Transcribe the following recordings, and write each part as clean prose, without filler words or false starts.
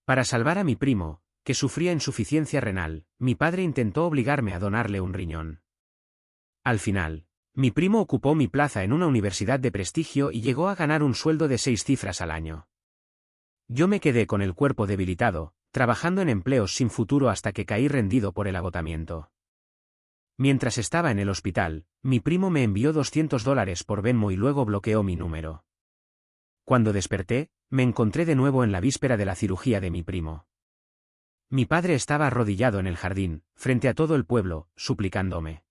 Para salvar a mi primo, que sufría insuficiencia renal, mi padre intentó obligarme a donarle un riñón. Al final, mi primo ocupó mi plaza en una universidad de prestigio y llegó a ganar un sueldo de 6 cifras al año. Yo me quedé con el cuerpo debilitado, trabajando en empleos sin futuro hasta que caí rendido por el agotamiento. Mientras estaba en el hospital, mi primo me envió $200 por Venmo y luego bloqueó mi número. Cuando desperté, me encontré de nuevo en la víspera de la cirugía de mi primo. Mi padre estaba arrodillado en el jardín, frente a todo el pueblo, suplicándome.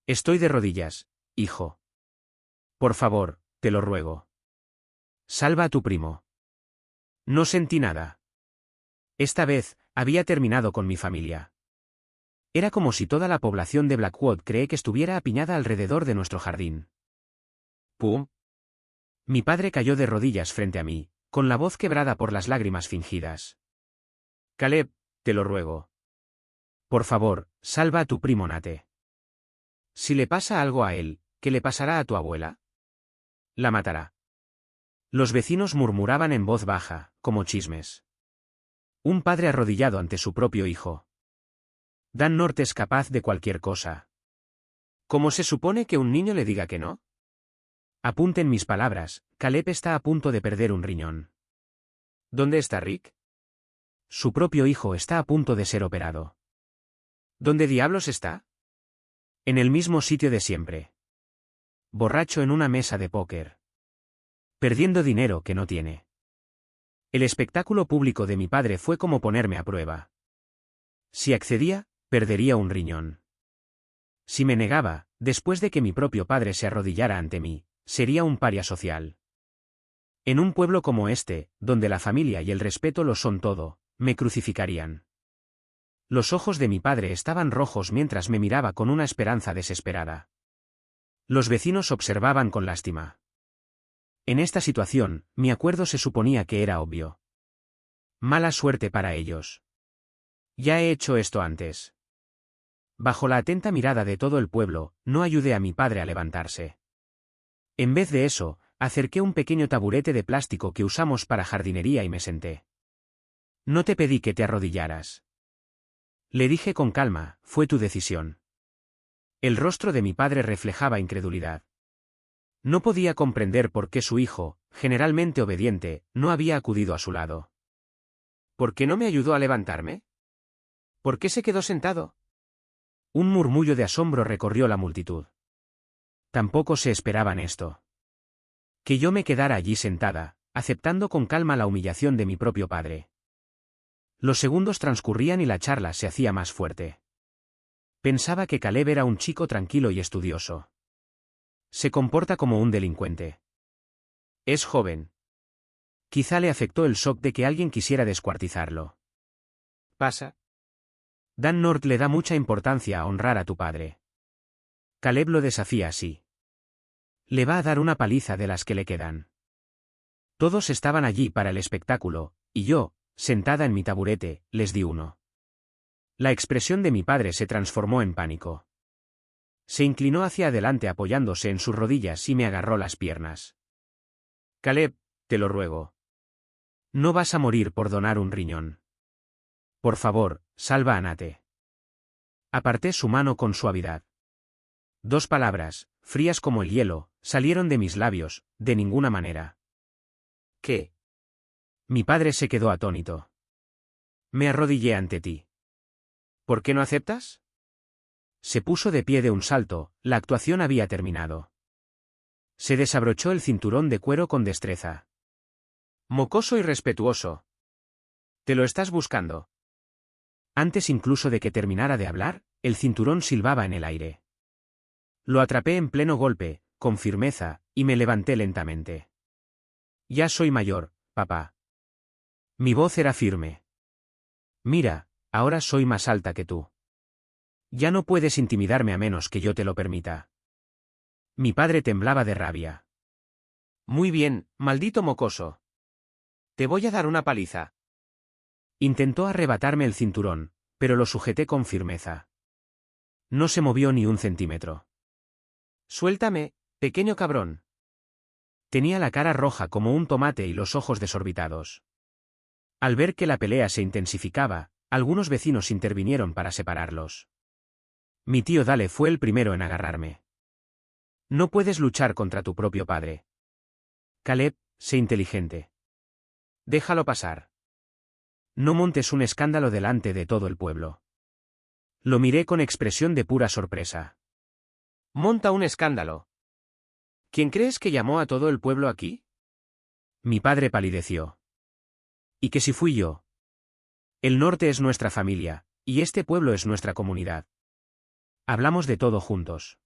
Estoy de rodillas, hijo. Por favor, te lo ruego. Salva a tu primo. No sentí nada. Esta vez, había terminado con mi familia. Era como si toda la población de Blackwood cree que estuviera apiñada alrededor de nuestro jardín. ¡Pum! Mi padre cayó de rodillas frente a mí, con la voz quebrada por las lágrimas fingidas. Caleb, te lo ruego. Por favor, salva a tu primo Nate. Si le pasa algo a él, ¿qué le pasará a tu abuela? La matará. Los vecinos murmuraban en voz baja, como chismes. Un padre arrodillado ante su propio hijo. Dan Norte es capaz de cualquier cosa. ¿Cómo se supone que un niño le diga que no? Apunten mis palabras, Caleb está a punto de perder un riñón. ¿Dónde está Rick? Su propio hijo está a punto de ser operado. ¿Dónde diablos está? En el mismo sitio de siempre. Borracho en una mesa de póker. Perdiendo dinero que no tiene. El espectáculo público de mi padre fue como ponerme a prueba. Si accedía, perdería un riñón. Si me negaba, después de que mi propio padre se arrodillara ante mí, sería un paria social. En un pueblo como este, donde la familia y el respeto lo son todo, me crucificarían. Los ojos de mi padre estaban rojos mientras me miraba con una esperanza desesperada. Los vecinos observaban con lástima. En esta situación, mi acuerdo se suponía que era obvio. Mala suerte para ellos. Ya he hecho esto antes. Bajo la atenta mirada de todo el pueblo, no ayudé a mi padre a levantarse. En vez de eso, acerqué un pequeño taburete de plástico que usamos para jardinería y me senté. No te pedí que te arrodillaras. Le dije con calma, fue tu decisión. El rostro de mi padre reflejaba incredulidad. No podía comprender por qué su hijo, generalmente obediente, no había acudido a su lado. ¿Por qué no me ayudó a levantarme? ¿Por qué se quedó sentado? Un murmullo de asombro recorrió la multitud. Tampoco se esperaban esto. Que yo me quedara allí sentada, aceptando con calma la humillación de mi propio padre. Los segundos transcurrían y la charla se hacía más fuerte. Pensaba que Caleb era un chico tranquilo y estudioso. Se comporta como un delincuente. Es joven. Quizá le afectó el shock de que alguien quisiera descuartizarlo. Pasa. Dan North le da mucha importancia a honrar a tu padre. Caleb lo desafía así. Le va a dar una paliza de las que le quedan. Todos estaban allí para el espectáculo, y yo, sentada en mi taburete, les di uno. La expresión de mi padre se transformó en pánico. Se inclinó hacia adelante apoyándose en sus rodillas y me agarró las piernas. Caleb, te lo ruego. No vas a morir por donar un riñón. Por favor, salva a Nate. Aparté su mano con suavidad. 2 palabras, frías como el hielo, salieron de mis labios, de ninguna manera. ¿Qué? Mi padre se quedó atónito. Me arrodillé ante ti. ¿Por qué no aceptas? Se puso de pie de un salto, la actuación había terminado. Se desabrochó el cinturón de cuero con destreza. Mocoso y respetuoso. ¿Te lo estás buscando? Antes incluso de que terminara de hablar, el cinturón silbaba en el aire. Lo atrapé en pleno golpe, con firmeza, y me levanté lentamente. Ya soy mayor, papá. Mi voz era firme. Mira, ahora soy más alta que tú. Ya no puedes intimidarme a menos que yo te lo permita. Mi padre temblaba de rabia. Muy bien, maldito mocoso. Te voy a dar una paliza. Intentó arrebatarme el cinturón, pero lo sujeté con firmeza. No se movió ni un centímetro. Suéltame, pequeño cabrón. Tenía la cara roja como un tomate y los ojos desorbitados. Al ver que la pelea se intensificaba, algunos vecinos intervinieron para separarlos. Mi tío Dale fue el primero en agarrarme. No puedes luchar contra tu propio padre. Caleb, sé inteligente. Déjalo pasar. No montes un escándalo delante de todo el pueblo. Lo miré con expresión de pura sorpresa. Monta un escándalo. ¿Quién crees que llamó a todo el pueblo aquí? Mi padre palideció. ¿Y que si fui yo? El norte es nuestra familia, y este pueblo es nuestra comunidad. Hablamos de todo juntos.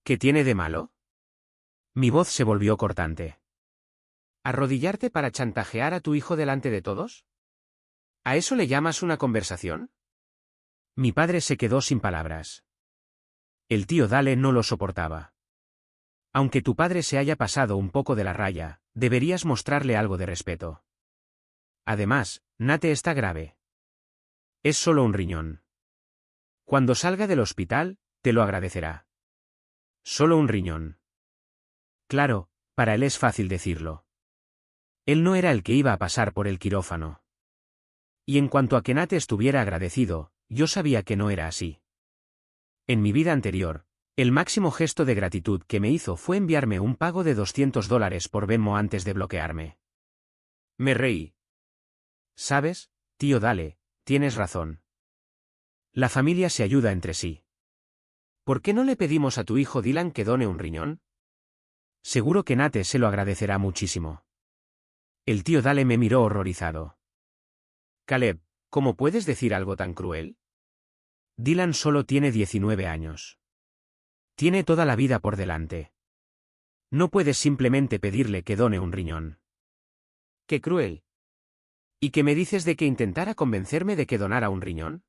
¿Qué tiene de malo? Mi voz se volvió cortante. ¿Arrodillarte para chantajear a tu hijo delante de todos? ¿A eso le llamas una conversación? Mi padre se quedó sin palabras. El tío Dale no lo soportaba. Aunque tu padre se haya pasado un poco de la raya, deberías mostrarle algo de respeto. Además, Nate está grave. Es solo un riñón. Cuando salga del hospital, te lo agradecerá. Solo un riñón. Claro, para él es fácil decirlo. Él no era el que iba a pasar por el quirófano. Y en cuanto a que Nate estuviera agradecido, yo sabía que no era así. En mi vida anterior, el máximo gesto de gratitud que me hizo fue enviarme un pago de $200 por Venmo antes de bloquearme. Me reí. ¿Sabes, tío Dale, tienes razón? La familia se ayuda entre sí. ¿Por qué no le pedimos a tu hijo Dylan que done un riñón? Seguro que Nate se lo agradecerá muchísimo. El tío Dale me miró horrorizado. Caleb, ¿cómo puedes decir algo tan cruel? Dylan solo tiene 19 años. Tiene toda la vida por delante. No puedes simplemente pedirle que done un riñón. ¡Qué cruel! ¿Y qué me dices de que intentara convencerme de que donara un riñón?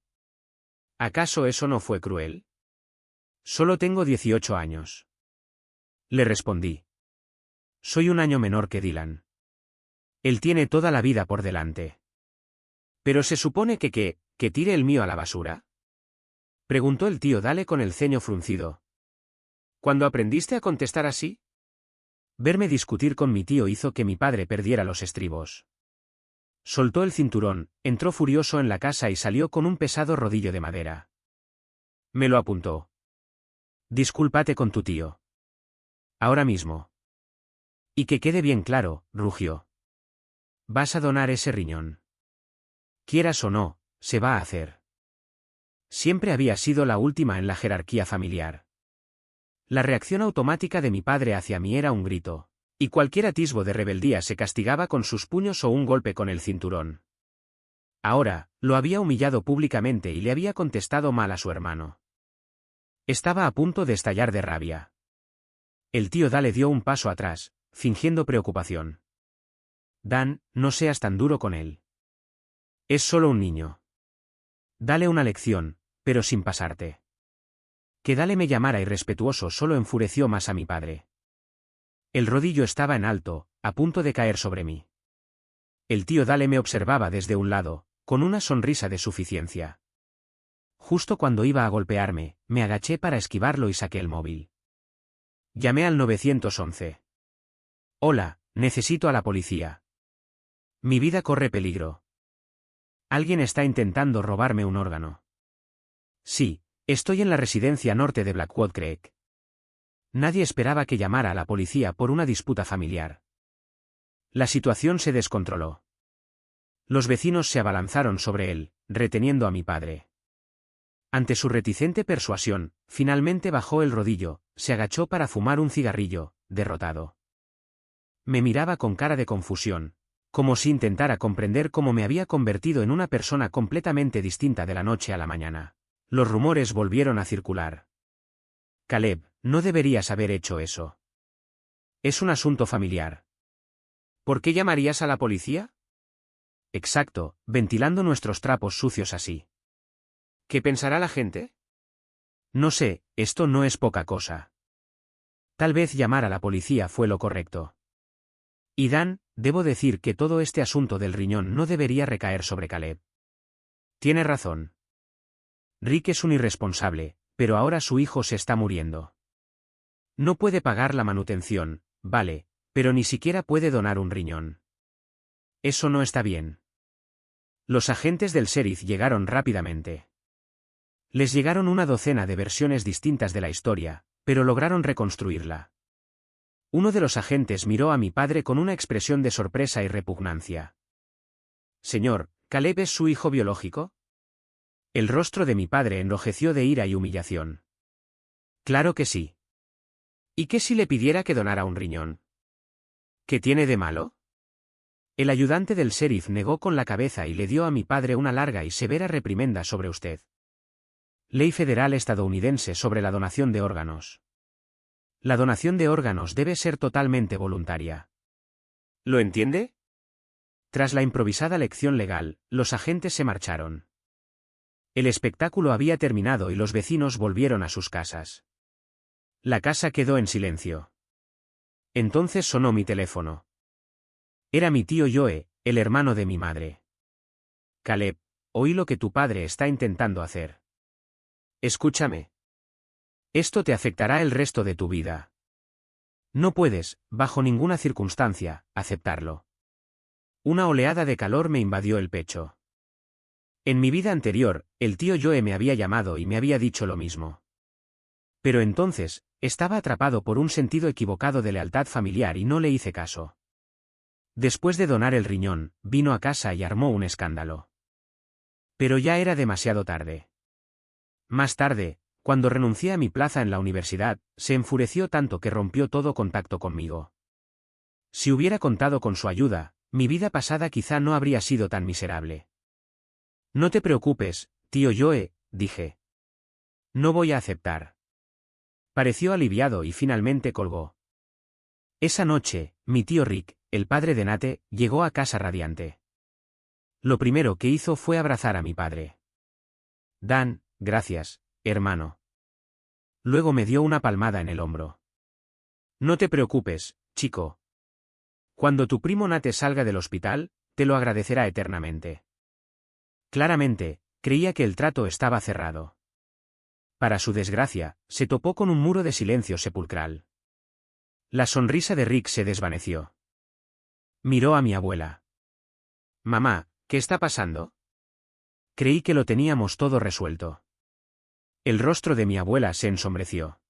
¿Acaso eso no fue cruel? Solo tengo 18 años. Le respondí. Soy un año menor que Dylan. Él tiene toda la vida por delante. ¿Pero se supone que tire el mío a la basura? Preguntó el tío Dale con el ceño fruncido. ¿Cuándo aprendiste a contestar así? Verme discutir con mi tío hizo que mi padre perdiera los estribos. Soltó el cinturón, entró furioso en la casa y salió con un pesado rodillo de madera. Me lo apuntó. Discúlpate con tu tío. Ahora mismo. Y que quede bien claro, rugió. Vas a donar ese riñón. Quieras o no, se va a hacer. Siempre había sido la última en la jerarquía familiar. La reacción automática de mi padre hacia mí era un grito, y cualquier atisbo de rebeldía se castigaba con sus puños o un golpe con el cinturón. Ahora, lo había humillado públicamente y le había contestado mal a su hermano. Estaba a punto de estallar de rabia. El tío Dale dio un paso atrás, fingiendo preocupación. Dan, no seas tan duro con él. Es solo un niño. Dale una lección, pero sin pasarte. Que Dale me llamara irrespetuoso solo enfureció más a mi padre. El rodillo estaba en alto, a punto de caer sobre mí. El tío Dale me observaba desde un lado, con una sonrisa de suficiencia. Justo cuando iba a golpearme, me agaché para esquivarlo y saqué el móvil. Llamé al 911. Hola, necesito a la policía. Mi vida corre peligro. Alguien está intentando robarme un órgano. Sí, estoy en la residencia norte de Blackwood Creek. Nadie esperaba que llamara a la policía por una disputa familiar. La situación se descontroló. Los vecinos se abalanzaron sobre él, reteniendo a mi padre. Ante su reticente persuasión, finalmente bajó el rodillo, se agachó para fumar un cigarrillo, derrotado. Me miraba con cara de confusión, como si intentara comprender cómo me había convertido en una persona completamente distinta de la noche a la mañana. Los rumores volvieron a circular. Caleb, no deberías haber hecho eso. Es un asunto familiar. ¿Por qué llamarías a la policía? Exacto, ventilando nuestros trapos sucios así. ¿Qué pensará la gente? No sé, esto no es poca cosa. Tal vez llamar a la policía fue lo correcto. Y Dan, debo decir que todo este asunto del riñón no debería recaer sobre Caleb. Tiene razón. Rick es un irresponsable, pero ahora su hijo se está muriendo. No puede pagar la manutención, vale, pero ni siquiera puede donar un riñón. Eso no está bien. Los agentes del sheriff llegaron rápidamente. Les llegaron una docena de versiones distintas de la historia, pero lograron reconstruirla. Uno de los agentes miró a mi padre con una expresión de sorpresa y repugnancia. «Señor, ¿Caleb es su hijo biológico?» El rostro de mi padre enrojeció de ira y humillación. «Claro que sí. ¿Y qué si le pidiera que donara un riñón? ¿Qué tiene de malo?» El ayudante del sheriff negó con la cabeza y le dio a mi padre una larga y severa reprimenda sobre usted. Ley federal estadounidense sobre la donación de órganos. La donación de órganos debe ser totalmente voluntaria. ¿Lo entiende? Tras la improvisada lección legal, los agentes se marcharon. El espectáculo había terminado y los vecinos volvieron a sus casas. La casa quedó en silencio. Entonces sonó mi teléfono. Era mi tío Joe, el hermano de mi madre. «Caleb, oí lo que tu padre está intentando hacer. Escúchame. Esto te afectará el resto de tu vida. No puedes, bajo ninguna circunstancia, aceptarlo». Una oleada de calor me invadió el pecho. En mi vida anterior, el tío Joe me había llamado y me había dicho lo mismo. Pero entonces, estaba atrapado por un sentido equivocado de lealtad familiar y no le hice caso. Después de donar el riñón, vino a casa y armó un escándalo. Pero ya era demasiado tarde. Más tarde, cuando renuncié a mi plaza en la universidad, se enfureció tanto que rompió todo contacto conmigo. Si hubiera contado con su ayuda, mi vida pasada quizá no habría sido tan miserable. «No te preocupes, tío Joe», dije. «No voy a aceptar». Pareció aliviado y finalmente colgó. Esa noche, mi tío Rick, el padre de Nate, llegó a casa radiante. Lo primero que hizo fue abrazar a mi padre. «Dan, gracias, hermano». Luego me dio una palmada en el hombro. «No te preocupes, chico. Cuando tu primo Nate salga del hospital, te lo agradecerá eternamente». Claramente, creía que el trato estaba cerrado. Para su desgracia, se topó con un muro de silencio sepulcral. La sonrisa de Rick se desvaneció. Miró a mi abuela. «Mamá, ¿qué está pasando?» Creí que lo teníamos todo resuelto. El rostro de mi abuela se ensombreció.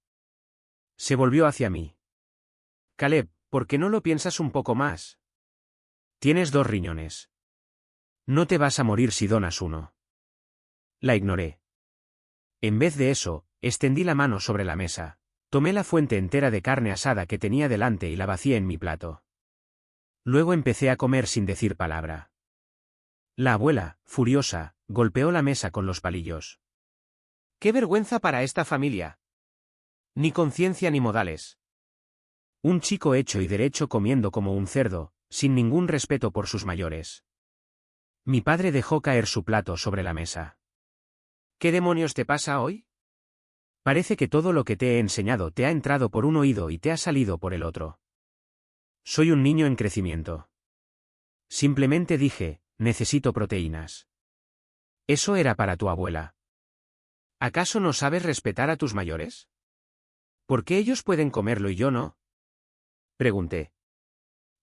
Se volvió hacia mí. «Caleb, ¿por qué no lo piensas un poco más? Tienes 2 riñones. No te vas a morir si donas uno». La ignoré. En vez de eso, extendí la mano sobre la mesa, tomé la fuente entera de carne asada que tenía delante y la vacié en mi plato. Luego empecé a comer sin decir palabra. La abuela, furiosa, golpeó la mesa con los palillos. «¡Qué vergüenza para esta familia! Ni conciencia ni modales. Un chico hecho y derecho comiendo como un cerdo, sin ningún respeto por sus mayores». Mi padre dejó caer su plato sobre la mesa. «¿Qué demonios te pasa hoy? Parece que todo lo que te he enseñado te ha entrado por un oído y te ha salido por el otro. Soy un niño en crecimiento. Simplemente dije, necesito proteínas». Eso era para tu abuela. ¿Acaso no sabes respetar a tus mayores? ¿Por qué ellos pueden comerlo y yo no?, pregunté.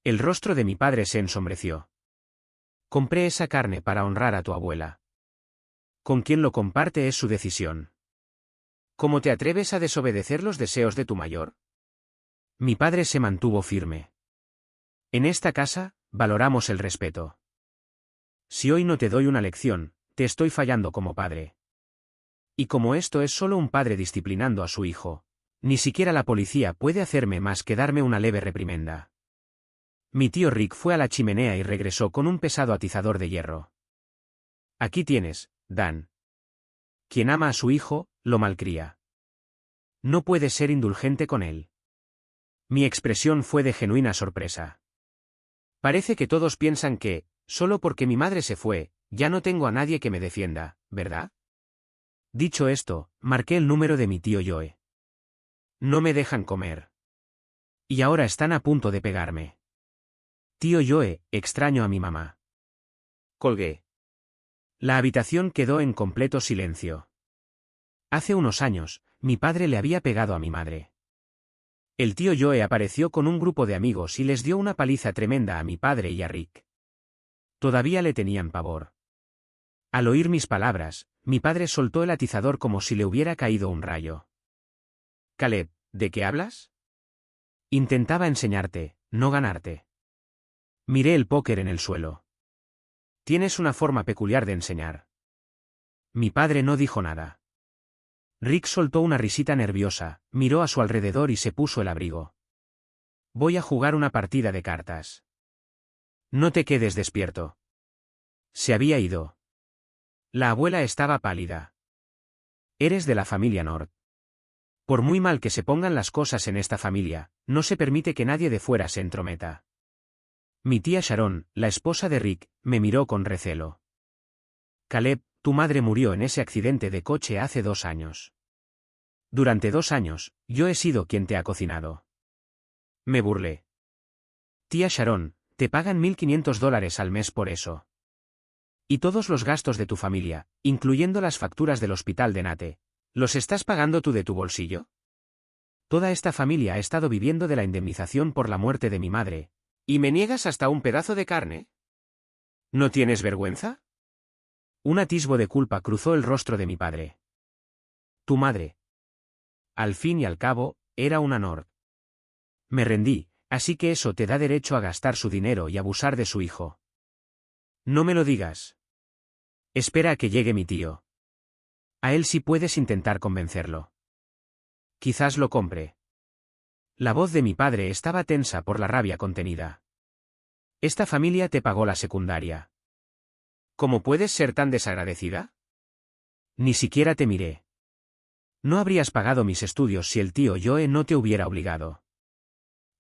El rostro de mi padre se ensombreció. «Compré esa carne para honrar a tu abuela. Con quien lo comparte es su decisión. ¿Cómo te atreves a desobedecer los deseos de tu mayor?». Mi padre se mantuvo firme. «En esta casa, valoramos el respeto. Si hoy no te doy una lección, te estoy fallando como padre. Y como esto es solo un padre disciplinando a su hijo, ni siquiera la policía puede hacerme más que darme una leve reprimenda». Mi tío Rick fue a la chimenea y regresó con un pesado atizador de hierro. «Aquí tienes, Dan. Quien ama a su hijo, lo malcría. No puedes ser indulgente con él». Mi expresión fue de genuina sorpresa. Parece que todos piensan que, solo porque mi madre se fue, ya no tengo a nadie que me defienda, ¿verdad? Dicho esto, marqué el número de mi tío Joe. No me dejan comer. Y ahora están a punto de pegarme. «Tío Joe, extraño a mi mamá». Colgué. La habitación quedó en completo silencio. Hace unos años, mi padre le había pegado a mi madre. El tío Joe apareció con un grupo de amigos y les dio una paliza tremenda a mi padre y a Rick. Todavía le tenían pavor. Al oír mis palabras, mi padre soltó el atizador como si le hubiera caído un rayo. Caleb, ¿de qué hablas? Intentaba enseñarte, no ganarte. Miré el póker en el suelo. Tienes una forma peculiar de enseñar. Mi padre no dijo nada. Rick soltó una risita nerviosa, miró a su alrededor y se puso el abrigo. Voy a jugar una partida de cartas. No te quedes despierto. Se había ido. La abuela estaba pálida. Eres de la familia Nord. Por muy mal que se pongan las cosas en esta familia, no se permite que nadie de fuera se entrometa. Mi tía Sharon, la esposa de Rick, me miró con recelo. Caleb, tu madre murió en ese accidente de coche hace 2 años. Durante 2 años, yo he sido quien te ha cocinado. Me burlé. Tía Sharon, te pagan $1.500 al mes por eso. Y todos los gastos de tu familia, incluyendo las facturas del hospital de Nate, ¿los estás pagando tú de tu bolsillo? Toda esta familia ha estado viviendo de la indemnización por la muerte de mi madre. ¿Y me niegas hasta un pedazo de carne? ¿No tienes vergüenza? Un atisbo de culpa cruzó el rostro de mi padre. Tu madre. Al fin y al cabo, era una Nord. Me rendí, así que eso te da derecho a gastar su dinero y abusar de su hijo. No me lo digas. Espera a que llegue mi tío. A él sí puedes intentar convencerlo. Quizás lo compre. La voz de mi padre estaba tensa por la rabia contenida. Esta familia te pagó la secundaria. ¿Cómo puedes ser tan desagradecida? Ni siquiera te miré. No habrías pagado mis estudios si el tío Joe no te hubiera obligado.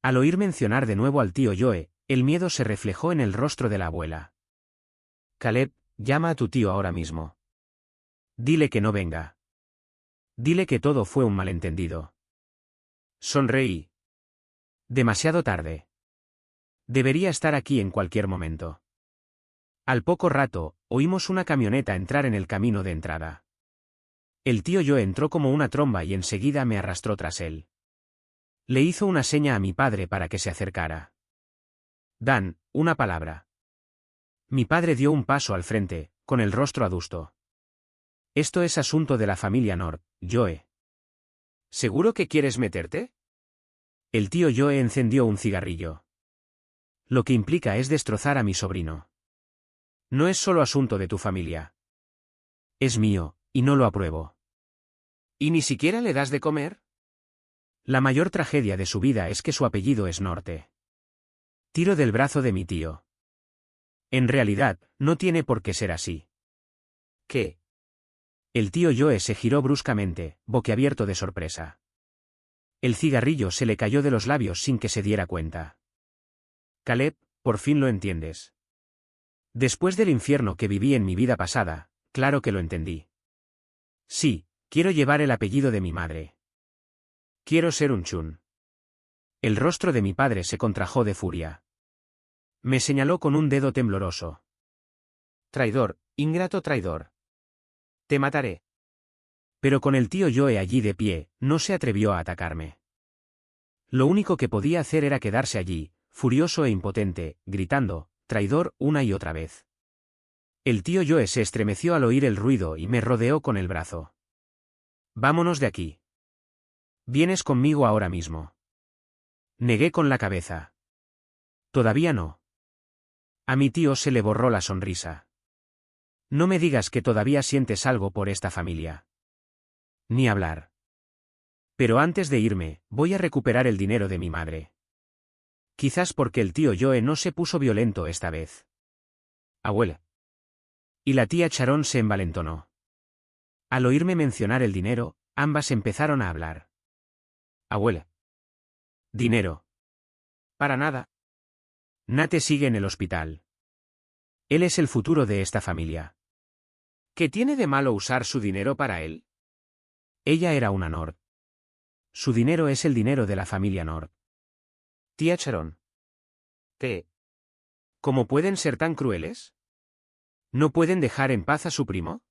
Al oír mencionar de nuevo al tío Joe, el miedo se reflejó en el rostro de la abuela. Caleb, llama a tu tío ahora mismo. Dile que no venga. Dile que todo fue un malentendido. Sonreí. Demasiado tarde. Debería estar aquí en cualquier momento. Al poco rato, oímos una camioneta entrar en el camino de entrada. El tío Joe entró como una tromba y enseguida me arrastró tras él. Le hizo una seña a mi padre para que se acercara. Dan, una palabra. Mi padre dio un paso al frente, con el rostro adusto. Esto es asunto de la familia Nord, Joe. ¿Seguro que quieres meterte? El tío Joe encendió un cigarrillo. Lo que implica es destrozar a mi sobrino. No es solo asunto de tu familia. Es mío, y no lo apruebo. ¿Y ni siquiera le das de comer? La mayor tragedia de su vida es que su apellido es Norte. Tiro del brazo de mi tío. En realidad, no tiene por qué ser así. ¿Qué? El tío Joe se giró bruscamente, boquiabierto de sorpresa. El cigarrillo se le cayó de los labios sin que se diera cuenta. Caleb, por fin lo entiendes. Después del infierno que viví en mi vida pasada, claro que lo entendí. Sí, quiero llevar el apellido de mi madre. Quiero ser un chun. El rostro de mi padre se contrajo de furia. Me señaló con un dedo tembloroso. Traidor, ingrato traidor. Te mataré. Pero con el tío Joe allí de pie, no se atrevió a atacarme. Lo único que podía hacer era quedarse allí, furioso e impotente, gritando, traidor, una y otra vez. El tío Joe se estremeció al oír el ruido y me rodeó con el brazo. Vámonos de aquí. Vienes conmigo ahora mismo. Negué con la cabeza. Todavía no. A mi tío se le borró la sonrisa. No me digas que todavía sientes algo por esta familia. Ni hablar. Pero antes de irme, voy a recuperar el dinero de mi madre. Quizás porque el tío Joe no se puso violento esta vez. Abuela. Y la tía Sharon se envalentonó. Al oírme mencionar el dinero, ambas empezaron a hablar. Abuela. Dinero. Para nada. Nate sigue en el hospital. Él es el futuro de esta familia. ¿Qué tiene de malo usar su dinero para él? Ella era una Nord. Su dinero es el dinero de la familia Nord. Tía Sharon. ¿Qué? ¿Cómo pueden ser tan crueles? ¿No pueden dejar en paz a su primo?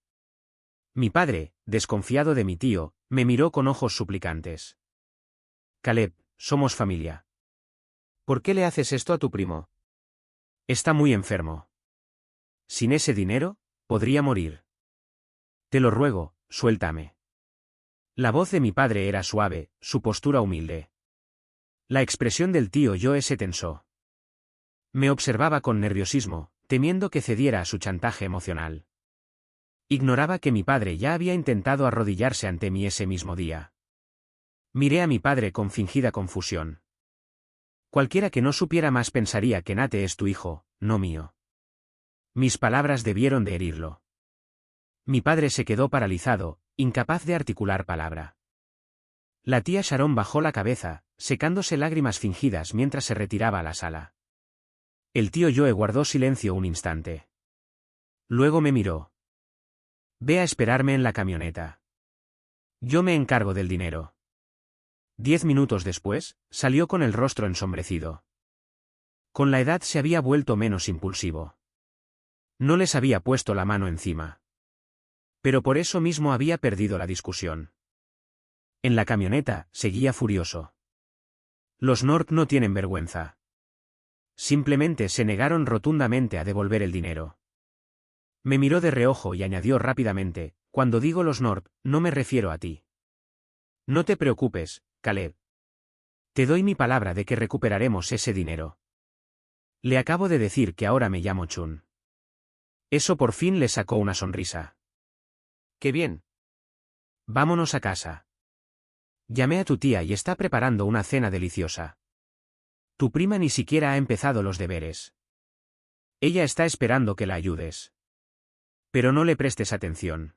Mi padre, desconfiado de mi tío, me miró con ojos suplicantes. Caleb, somos familia. ¿Por qué le haces esto a tu primo? Está muy enfermo. Sin ese dinero, Podría morir. Te lo ruego, suéltame. La voz de mi padre era suave, su postura humilde. La expresión del tío Joe se tensó. Me observaba con nerviosismo, temiendo que cediera a su chantaje emocional. Ignoraba que mi padre ya había intentado arrodillarse ante mí ese mismo día. Miré a mi padre con fingida confusión. Cualquiera que no supiera más pensaría que Nate es tu hijo, no mío. Mis palabras debieron de herirlo. Mi padre se quedó paralizado, incapaz de articular palabra. La tía Sharon bajó la cabeza, secándose lágrimas fingidas mientras se retiraba a la sala. El tío Joe guardó silencio un instante. Luego me miró. Ve a esperarme en la camioneta. Yo me encargo del dinero. 10 minutos después, salió con el rostro ensombrecido. Con la edad se había vuelto menos impulsivo. No les había puesto la mano encima. Pero por eso mismo había perdido la discusión. En la camioneta, seguía furioso. Los North no tienen vergüenza. Simplemente se negaron rotundamente a devolver el dinero. Me miró de reojo y añadió rápidamente, cuando digo los North, no me refiero a ti. No te preocupes, Caleb. Te doy mi palabra de que recuperaremos ese dinero. Le acabo de decir que ahora me llamo Chun. Eso por fin le sacó una sonrisa. ¡Qué bien! Vámonos a casa. Llamé a tu tía y está preparando una cena deliciosa. Tu prima ni siquiera ha empezado los deberes. Ella está esperando que la ayudes. Pero no le prestes atención.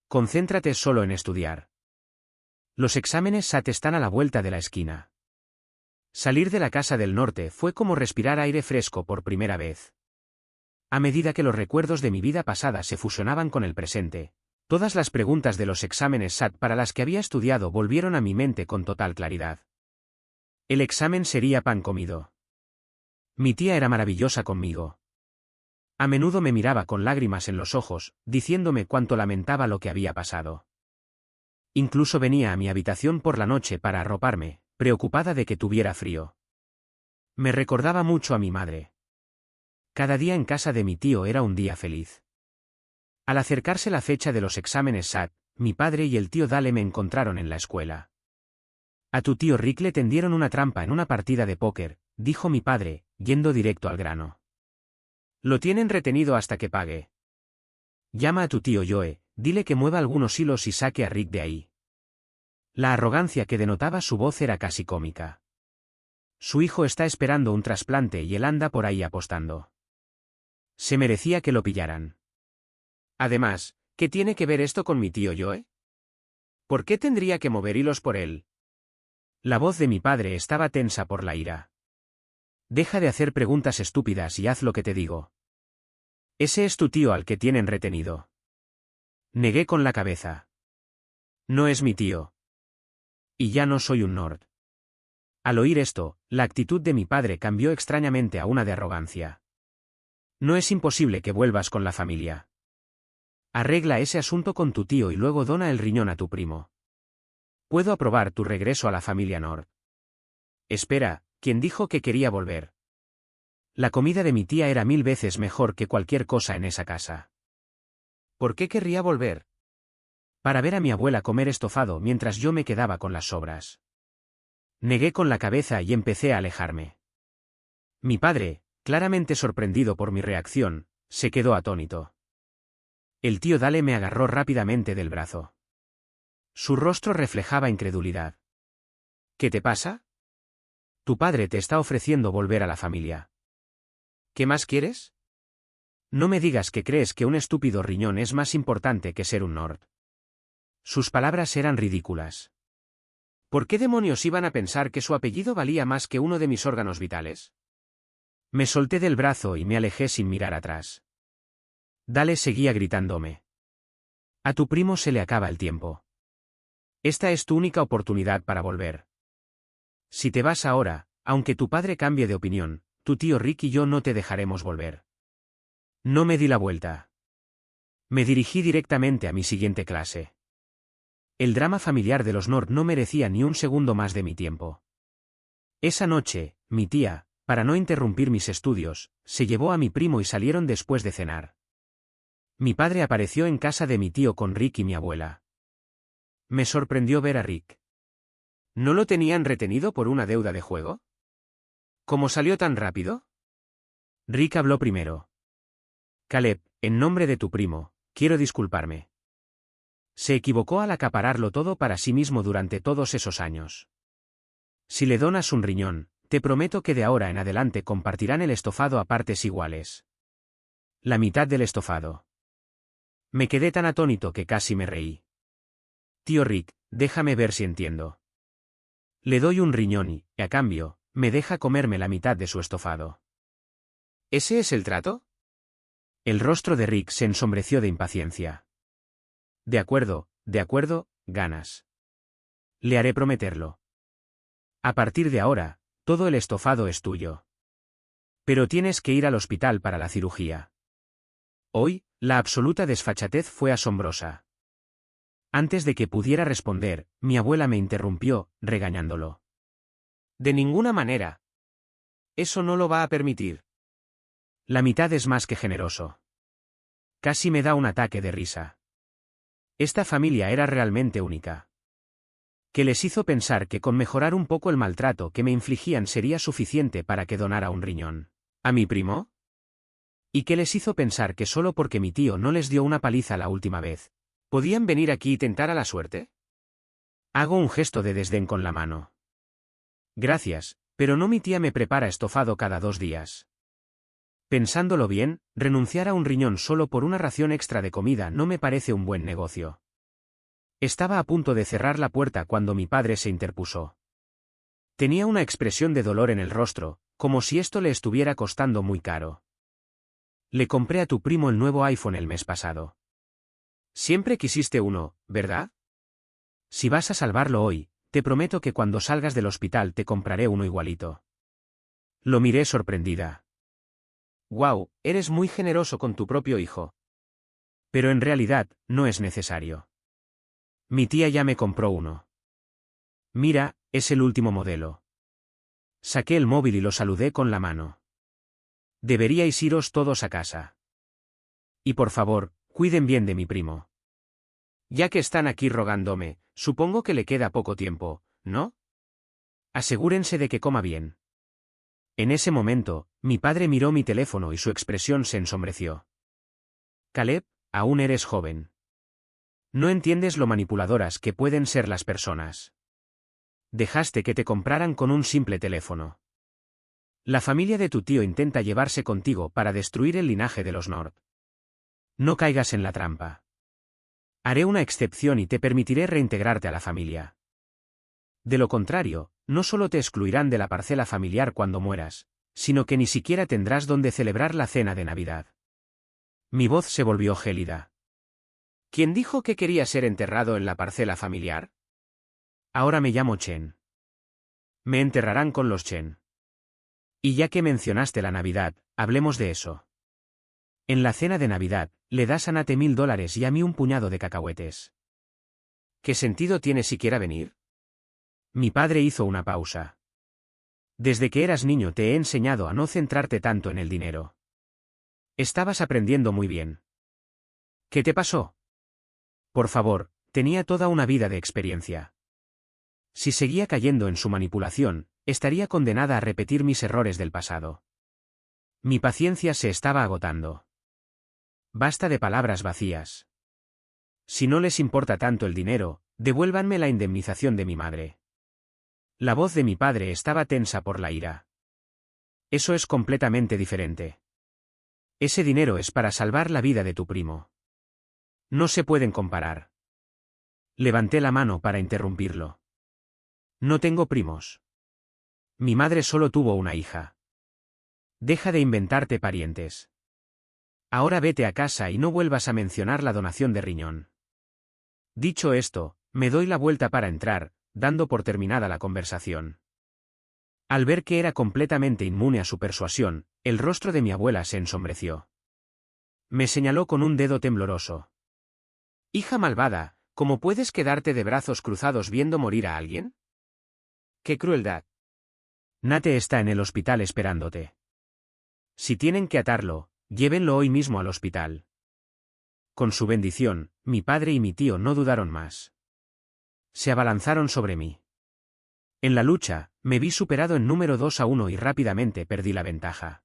Concéntrate solo en estudiar. Los exámenes SAT están a la vuelta de la esquina. Salir de la casa del norte fue como respirar aire fresco por primera vez. A medida que los recuerdos de mi vida pasada se fusionaban con el presente, todas las preguntas de los exámenes SAT para las que había estudiado volvieron a mi mente con total claridad. El examen sería pan comido. Mi tía era maravillosa conmigo. A menudo me miraba con lágrimas en los ojos, diciéndome cuánto lamentaba lo que había pasado. Incluso venía a mi habitación por la noche para arroparme, preocupada de que tuviera frío. Me recordaba mucho a mi madre. Cada día en casa de mi tío era un día feliz. Al acercarse la fecha de los exámenes SAT, mi padre y el tío Dale me encontraron en la escuela. A tu tío Rick le tendieron una trampa en una partida de póker, dijo mi padre, yendo directo al grano. Lo tienen retenido hasta que pague. Llama a tu tío Joe, dile que mueva algunos hilos y saque a Rick de ahí. La arrogancia que denotaba su voz era casi cómica. Su hijo está esperando un trasplante y él anda por ahí apostando. Se merecía que lo pillaran. Además, ¿qué tiene que ver esto con mi tío Joe? ¿Por qué tendría que mover hilos por él? La voz de mi padre estaba tensa por la ira. Deja de hacer preguntas estúpidas y haz lo que te digo. Ese es tu tío al que tienen retenido. Negué con la cabeza. No es mi tío. Y ya no soy un Nord. Al oír esto, la actitud de mi padre cambió extrañamente a una de arrogancia. No es imposible que vuelvas con la familia. Arregla ese asunto con tu tío y luego dona el riñón a tu primo. Puedo aprobar tu regreso a la familia Nord. Espera, ¿quién dijo que quería volver? La comida de mi tía era 1000 veces mejor que cualquier cosa en esa casa. ¿Por qué querría volver? Para ver a mi abuela comer estofado mientras yo me quedaba con las sobras. Negué con la cabeza y empecé a alejarme. Mi padre, claramente sorprendido por mi reacción, se quedó atónito. El tío Dale me agarró rápidamente del brazo. Su rostro reflejaba incredulidad. ¿Qué te pasa? Tu padre te está ofreciendo volver a la familia. ¿Qué más quieres? No me digas que crees que un estúpido riñón es más importante que ser un Nord. Sus palabras eran ridículas. ¿Por qué demonios iban a pensar que su apellido valía más que uno de mis órganos vitales? Me solté del brazo y me alejé sin mirar atrás. Dale seguía gritándome. A tu primo se le acaba el tiempo. Esta es tu única oportunidad para volver. Si te vas ahora, aunque tu padre cambie de opinión, tu tío Rick y yo no te dejaremos volver. No me di la vuelta. Me dirigí directamente a mi siguiente clase. El drama familiar de los Nord no merecía ni un segundo más de mi tiempo. Esa noche, mi tía, para no interrumpir mis estudios, se llevó a mi primo y salieron después de cenar. Mi padre apareció en casa de mi tío con Rick y mi abuela. Me sorprendió ver a Rick. ¿No lo tenían retenido por una deuda de juego? ¿Cómo salió tan rápido? Rick habló primero. Caleb, en nombre de tu primo, quiero disculparme. Se equivocó al acapararlo todo para sí mismo durante todos esos años. Si le donas un riñón, te prometo que de ahora en adelante compartirán el estofado a partes iguales. La mitad del estofado. Me quedé tan atónito que casi me reí. Tío Rick, déjame ver si entiendo. Le doy un riñón y, a cambio, me deja comerme la mitad de su estofado. ¿Ese es el trato? El rostro de Rick se ensombreció de impaciencia. De acuerdo, ganas. Le haré prometerlo. A partir de ahora, todo el estofado es tuyo. Pero tienes que ir al hospital para la cirugía. Hoy, la absoluta desfachatez fue asombrosa. Antes de que pudiera responder, mi abuela me interrumpió, regañándolo. De ninguna manera. Eso no lo va a permitir. La mitad es más que generoso. Casi me da un ataque de risa. Esta familia era realmente única. Que les hizo pensar que con mejorar un poco el maltrato que me infligían sería suficiente para que donara un riñón. ¿A mi primo? ¿Y qué les hizo pensar que solo porque mi tío no les dio una paliza la última vez, podían venir aquí y tentar a la suerte? Hago un gesto de desdén con la mano. Gracias, pero no, mi tía me prepara estofado cada 2 días. Pensándolo bien, renunciar a un riñón solo por una ración extra de comida no me parece un buen negocio. Estaba a punto de cerrar la puerta cuando mi padre se interpuso. Tenía una expresión de dolor en el rostro, como si esto le estuviera costando muy caro. Le compré a tu primo el nuevo iPhone el mes pasado. Siempre quisiste uno, ¿verdad? Si vas a salvarlo hoy, te prometo que cuando salgas del hospital te compraré uno igualito. Lo miré sorprendida. Wow, eres muy generoso con tu propio hijo. Pero en realidad, no es necesario. Mi tía ya me compró uno. Mira, es el último modelo. Saqué el móvil y lo saludé con la mano. Deberíais iros todos a casa. Y por favor, cuiden bien de mi primo. Ya que están aquí rogándome, supongo que le queda poco tiempo, ¿no? Asegúrense de que coma bien. En ese momento, mi padre miró mi teléfono y su expresión se ensombreció. Caleb, aún eres joven. No entiendes lo manipuladoras que pueden ser las personas. Dejaste que te compraran con un simple teléfono. La familia de tu tío intenta llevarse contigo para destruir el linaje de los Nord. No caigas en la trampa. Haré una excepción y te permitiré reintegrarte a la familia. De lo contrario, no solo te excluirán de la parcela familiar cuando mueras, sino que ni siquiera tendrás donde celebrar la cena de Navidad. Mi voz se volvió gélida. ¿Quién dijo que quería ser enterrado en la parcela familiar? Ahora me llamo Chen. Me enterrarán con los Chen. Y ya que mencionaste la Navidad, hablemos de eso. En la cena de Navidad, le das a Nate $1000 y a mí un puñado de cacahuetes. ¿Qué sentido tiene siquiera venir? Mi padre hizo una pausa. Desde que eras niño te he enseñado a no centrarte tanto en el dinero. Estabas aprendiendo muy bien. ¿Qué te pasó? Por favor, tenía toda una vida de experiencia. Si seguía cayendo en su manipulación, estaría condenada a repetir mis errores del pasado. Mi paciencia se estaba agotando. Basta de palabras vacías. Si no les importa tanto el dinero, devuélvanme la indemnización de mi madre. La voz de mi padre estaba tensa por la ira. Eso es completamente diferente. Ese dinero es para salvar la vida de tu primo. No se pueden comparar. Levanté la mano para interrumpirlo. No tengo primos. Mi madre solo tuvo una hija. Deja de inventarte parientes. Ahora vete a casa y no vuelvas a mencionar la donación de riñón. Dicho esto, me doy la vuelta para entrar, dando por terminada la conversación. Al ver que era completamente inmune a su persuasión, el rostro de mi abuela se ensombreció. Me señaló con un dedo tembloroso. Hija malvada, ¿cómo puedes quedarte de brazos cruzados viendo morir a alguien? ¡Qué crueldad! Nate está en el hospital esperándote. Si tienen que atarlo, llévenlo hoy mismo al hospital. Con su bendición, mi padre y mi tío no dudaron más. Se abalanzaron sobre mí. En la lucha, me vi superado en número 2-1 y rápidamente perdí la ventaja.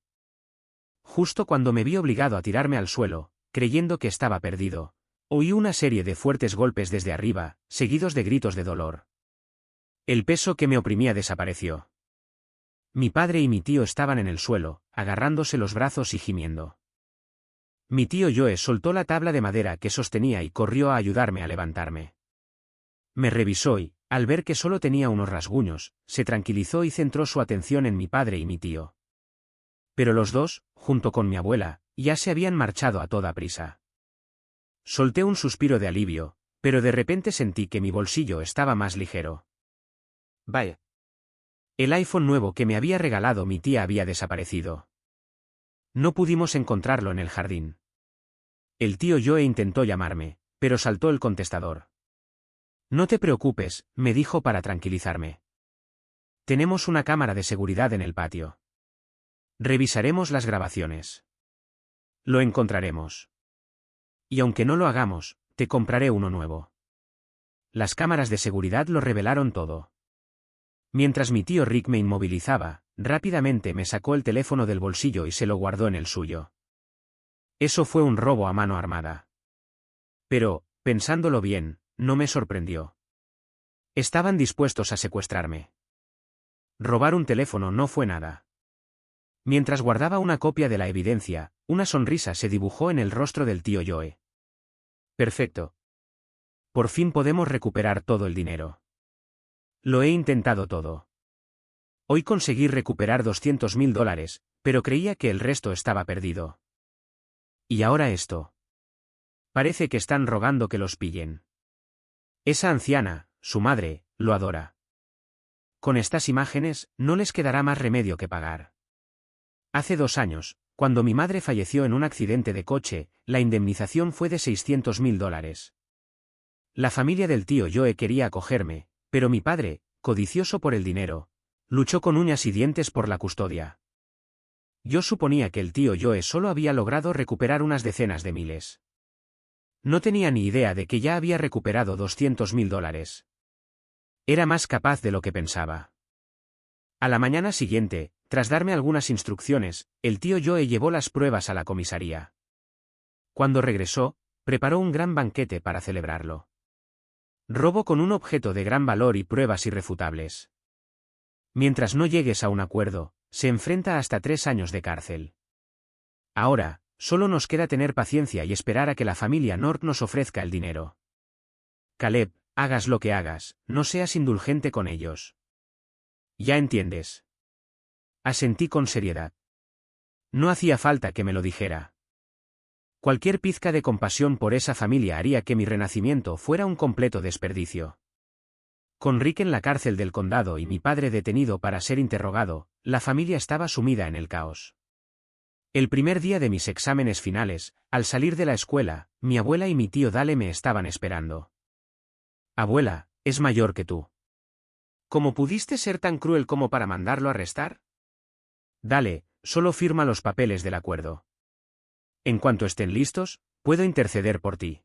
Justo cuando me vi obligado a tirarme al suelo, creyendo que estaba perdido, oí una serie de fuertes golpes desde arriba, seguidos de gritos de dolor. El peso que me oprimía desapareció. Mi padre y mi tío estaban en el suelo, agarrándose los brazos y gimiendo. Mi tío Joe soltó la tabla de madera que sostenía y corrió a ayudarme a levantarme. Me revisó y, al ver que solo tenía unos rasguños, se tranquilizó y centró su atención en mi padre y mi tío. Pero los dos, junto con mi abuela, ya se habían marchado a toda prisa. Solté un suspiro de alivio, pero de repente sentí que mi bolsillo estaba más ligero. Vaya. El iPhone nuevo que me había regalado mi tía había desaparecido. No pudimos encontrarlo en el jardín. El tío Joe intentó llamarme, pero saltó el contestador. No te preocupes, me dijo para tranquilizarme. Tenemos una cámara de seguridad en el patio. Revisaremos las grabaciones. Lo encontraremos. Y aunque no lo hagamos, te compraré uno nuevo. Las cámaras de seguridad lo revelaron todo. Mientras mi tío Rick me inmovilizaba, rápidamente me sacó el teléfono del bolsillo y se lo guardó en el suyo. Eso fue un robo a mano armada. Pero, pensándolo bien, no me sorprendió. Estaban dispuestos a secuestrarme. Robar un teléfono no fue nada. Mientras guardaba una copia de la evidencia, una sonrisa se dibujó en el rostro del tío Joe. Perfecto. Por fin podemos recuperar todo el dinero. Lo he intentado todo. Hoy conseguí recuperar $200.000, pero creía que el resto estaba perdido. Y ahora esto. Parece que están rogando que los pillen. Esa anciana, su madre, lo adora. Con estas imágenes, no les quedará más remedio que pagar. Hace 2 años, cuando mi madre falleció en un accidente de coche, la indemnización fue de $600.000. La familia del tío Joe quería acogerme, pero mi padre, codicioso por el dinero, luchó con uñas y dientes por la custodia. Yo suponía que el tío Joe solo había logrado recuperar unas decenas de miles. No tenía ni idea de que ya había recuperado $200.000. Era más capaz de lo que pensaba. A la mañana siguiente, tras darme algunas instrucciones, el tío Joe llevó las pruebas a la comisaría. Cuando regresó, preparó un gran banquete para celebrarlo. Robo con un objeto de gran valor y pruebas irrefutables. Mientras no llegues a un acuerdo, se enfrenta hasta 3 años de cárcel. Ahora, solo nos queda tener paciencia y esperar a que la familia North nos ofrezca el dinero. Caleb, hagas lo que hagas, no seas indulgente con ellos. Ya entiendes. Asentí con seriedad. No hacía falta que me lo dijera. Cualquier pizca de compasión por esa familia haría que mi renacimiento fuera un completo desperdicio. Con Rick en la cárcel del condado y mi padre detenido para ser interrogado, la familia estaba sumida en el caos. El primer día de mis exámenes finales, al salir de la escuela, mi abuela y mi tío Dale me estaban esperando. Abuela, es mayor que tú. ¿Cómo pudiste ser tan cruel como para mandarlo arrestar? Dale, solo firma los papeles del acuerdo. En cuanto estén listos, puedo interceder por ti.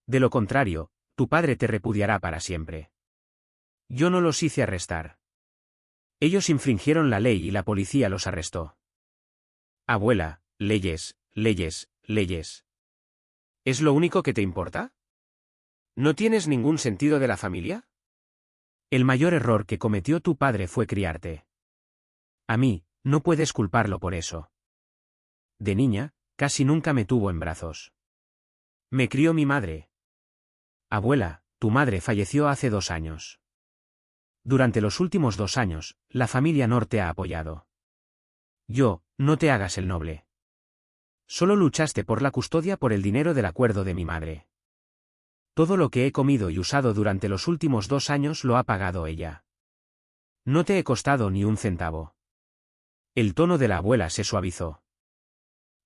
De lo contrario, tu padre te repudiará para siempre. Yo no los hice arrestar. Ellos infringieron la ley y la policía los arrestó. Abuela, leyes, leyes, leyes. ¿Es lo único que te importa? ¿No tienes ningún sentido de la familia? El mayor error que cometió tu padre fue criarte. A mí, no puedes culparlo por eso. De niña, casi nunca me tuvo en brazos. Me crió mi madre. Abuela, tu madre falleció hace 2 años. Durante los últimos 2 años, la familia North te ha apoyado. No te hagas el noble. Solo luchaste por la custodia por el dinero del acuerdo de mi madre. Todo lo que he comido y usado durante los últimos 2 años lo ha pagado ella. No te he costado ni un centavo. El tono de la abuela se suavizó.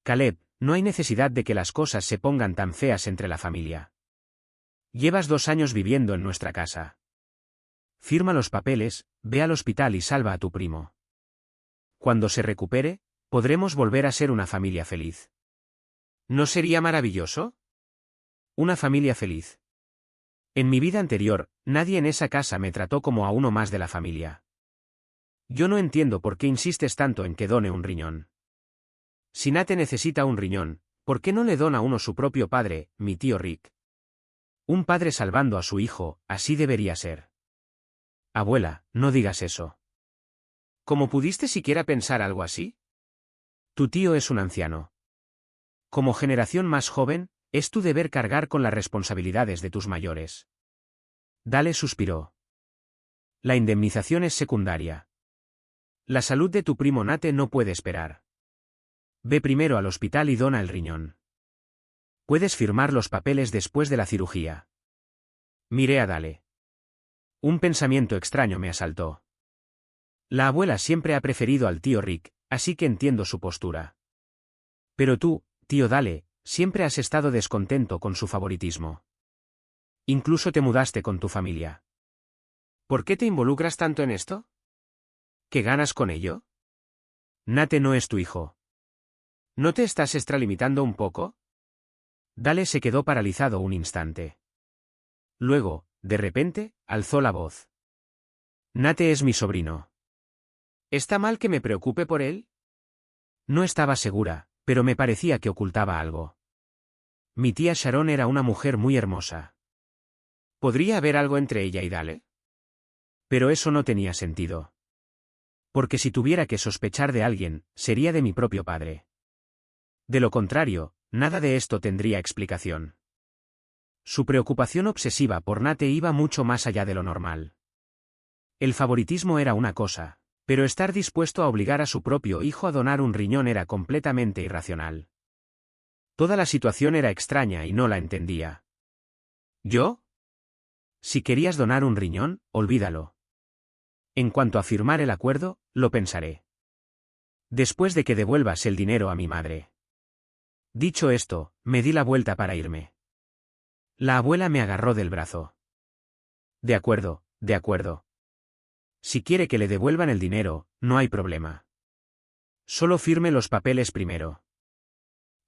Caleb, no hay necesidad de que las cosas se pongan tan feas entre la familia. Llevas 2 años viviendo en nuestra casa. Firma los papeles, ve al hospital y salva a tu primo. Cuando se recupere, podremos volver a ser una familia feliz. ¿No sería maravilloso? Una familia feliz. En mi vida anterior, nadie en esa casa me trató como a uno más de la familia. Yo no entiendo por qué insistes tanto en que done un riñón. Si Nate necesita un riñón, ¿por qué no le dona uno su propio padre, mi tío Rick? Un padre salvando a su hijo, así debería ser. Abuela, no digas eso. ¿Cómo pudiste siquiera pensar algo así? Tu tío es un anciano. Como generación más joven, es tu deber cargar con las responsabilidades de tus mayores. Dale suspiró. La indemnización es secundaria. La salud de tu primo Nate no puede esperar. Ve primero al hospital y dona el riñón. Puedes firmar los papeles después de la cirugía. Miré a Dale. Un pensamiento extraño me asaltó. La abuela siempre ha preferido al tío Rick, así que entiendo su postura. Pero tú, tío Dale, siempre has estado descontento con su favoritismo. Incluso te mudaste con tu familia. ¿Por qué te involucras tanto en esto? ¿Qué ganas con ello? Nate no es tu hijo. ¿No te estás extralimitando un poco? Dale se quedó paralizado un instante. Luego, de repente, alzó la voz. Nate es mi sobrino. ¿Está mal que me preocupe por él? No estaba segura, pero me parecía que ocultaba algo. Mi tía Sharon era una mujer muy hermosa. ¿Podría haber algo entre ella y Dale? Pero eso no tenía sentido. Porque si tuviera que sospechar de alguien, sería de mi propio padre. De lo contrario, nada de esto tendría explicación. Su preocupación obsesiva por Nate iba mucho más allá de lo normal. El favoritismo era una cosa, pero estar dispuesto a obligar a su propio hijo a donar un riñón era completamente irracional. Toda la situación era extraña y no la entendía. ¿Yo? Si querías donar un riñón, olvídalo. En cuanto a firmar el acuerdo, lo pensaré. Después de que devuelvas el dinero a mi madre. Dicho esto, me di la vuelta para irme. La abuela me agarró del brazo. De acuerdo, de acuerdo. Si quiere que le devuelvan el dinero, no hay problema. Solo firme los papeles primero.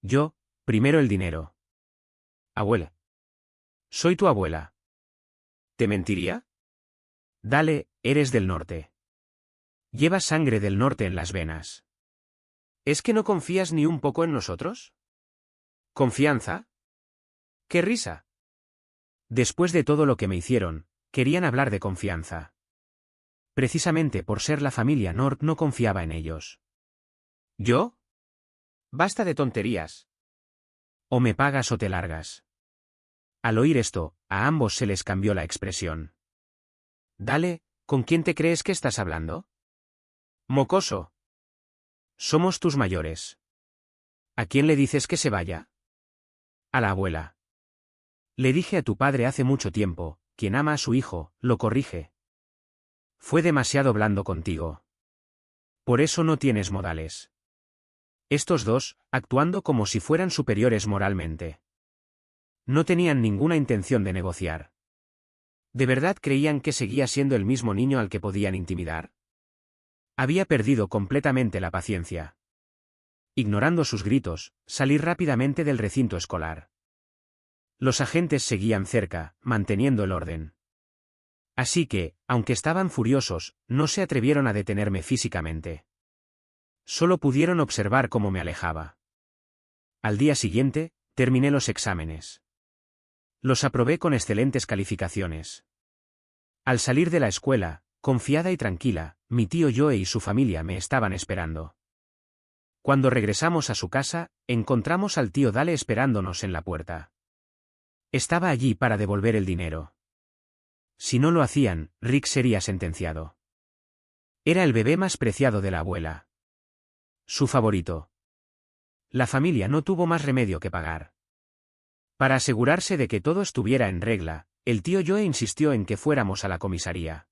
Yo, primero el dinero. Abuela. Soy tu abuela. ¿Te mentiría? Dale, eres del norte. Llevas sangre del norte en las venas. ¿Es que no confías ni un poco en nosotros? ¿Confianza? ¡Qué risa! Después de todo lo que me hicieron, querían hablar de confianza. Precisamente por ser la familia Nord no confiaba en ellos. ¿Yo? Basta de tonterías. O me pagas o te largas. Al oír esto, a ambos se les cambió la expresión. Dale, ¿con quién te crees que estás hablando? Mocoso. Somos tus mayores. ¿A quién le dices que se vaya? A la abuela. Le dije a tu padre hace mucho tiempo, quien ama a su hijo, lo corrige. Fue demasiado blando contigo. Por eso no tienes modales. Estos dos, actuando como si fueran superiores moralmente. No tenían ninguna intención de negociar. ¿De verdad creían que seguía siendo el mismo niño al que podían intimidar? Había perdido completamente la paciencia. Ignorando sus gritos, salí rápidamente del recinto escolar. Los agentes seguían cerca, manteniendo el orden. Así que, aunque estaban furiosos, no se atrevieron a detenerme físicamente. Solo pudieron observar cómo me alejaba. Al día siguiente, terminé los exámenes. Los aprobé con excelentes calificaciones. Al salir de la escuela, confiada y tranquila, mi tío Joe y su familia me estaban esperando. Cuando regresamos a su casa, encontramos al tío Dale esperándonos en la puerta. Estaba allí para devolver el dinero. Si no lo hacían, Rick sería sentenciado. Era el bebé más preciado de la abuela. Su favorito. La familia no tuvo más remedio que pagar. Para asegurarse de que todo estuviera en regla, el tío Joe insistió en que fuéramos a la comisaría.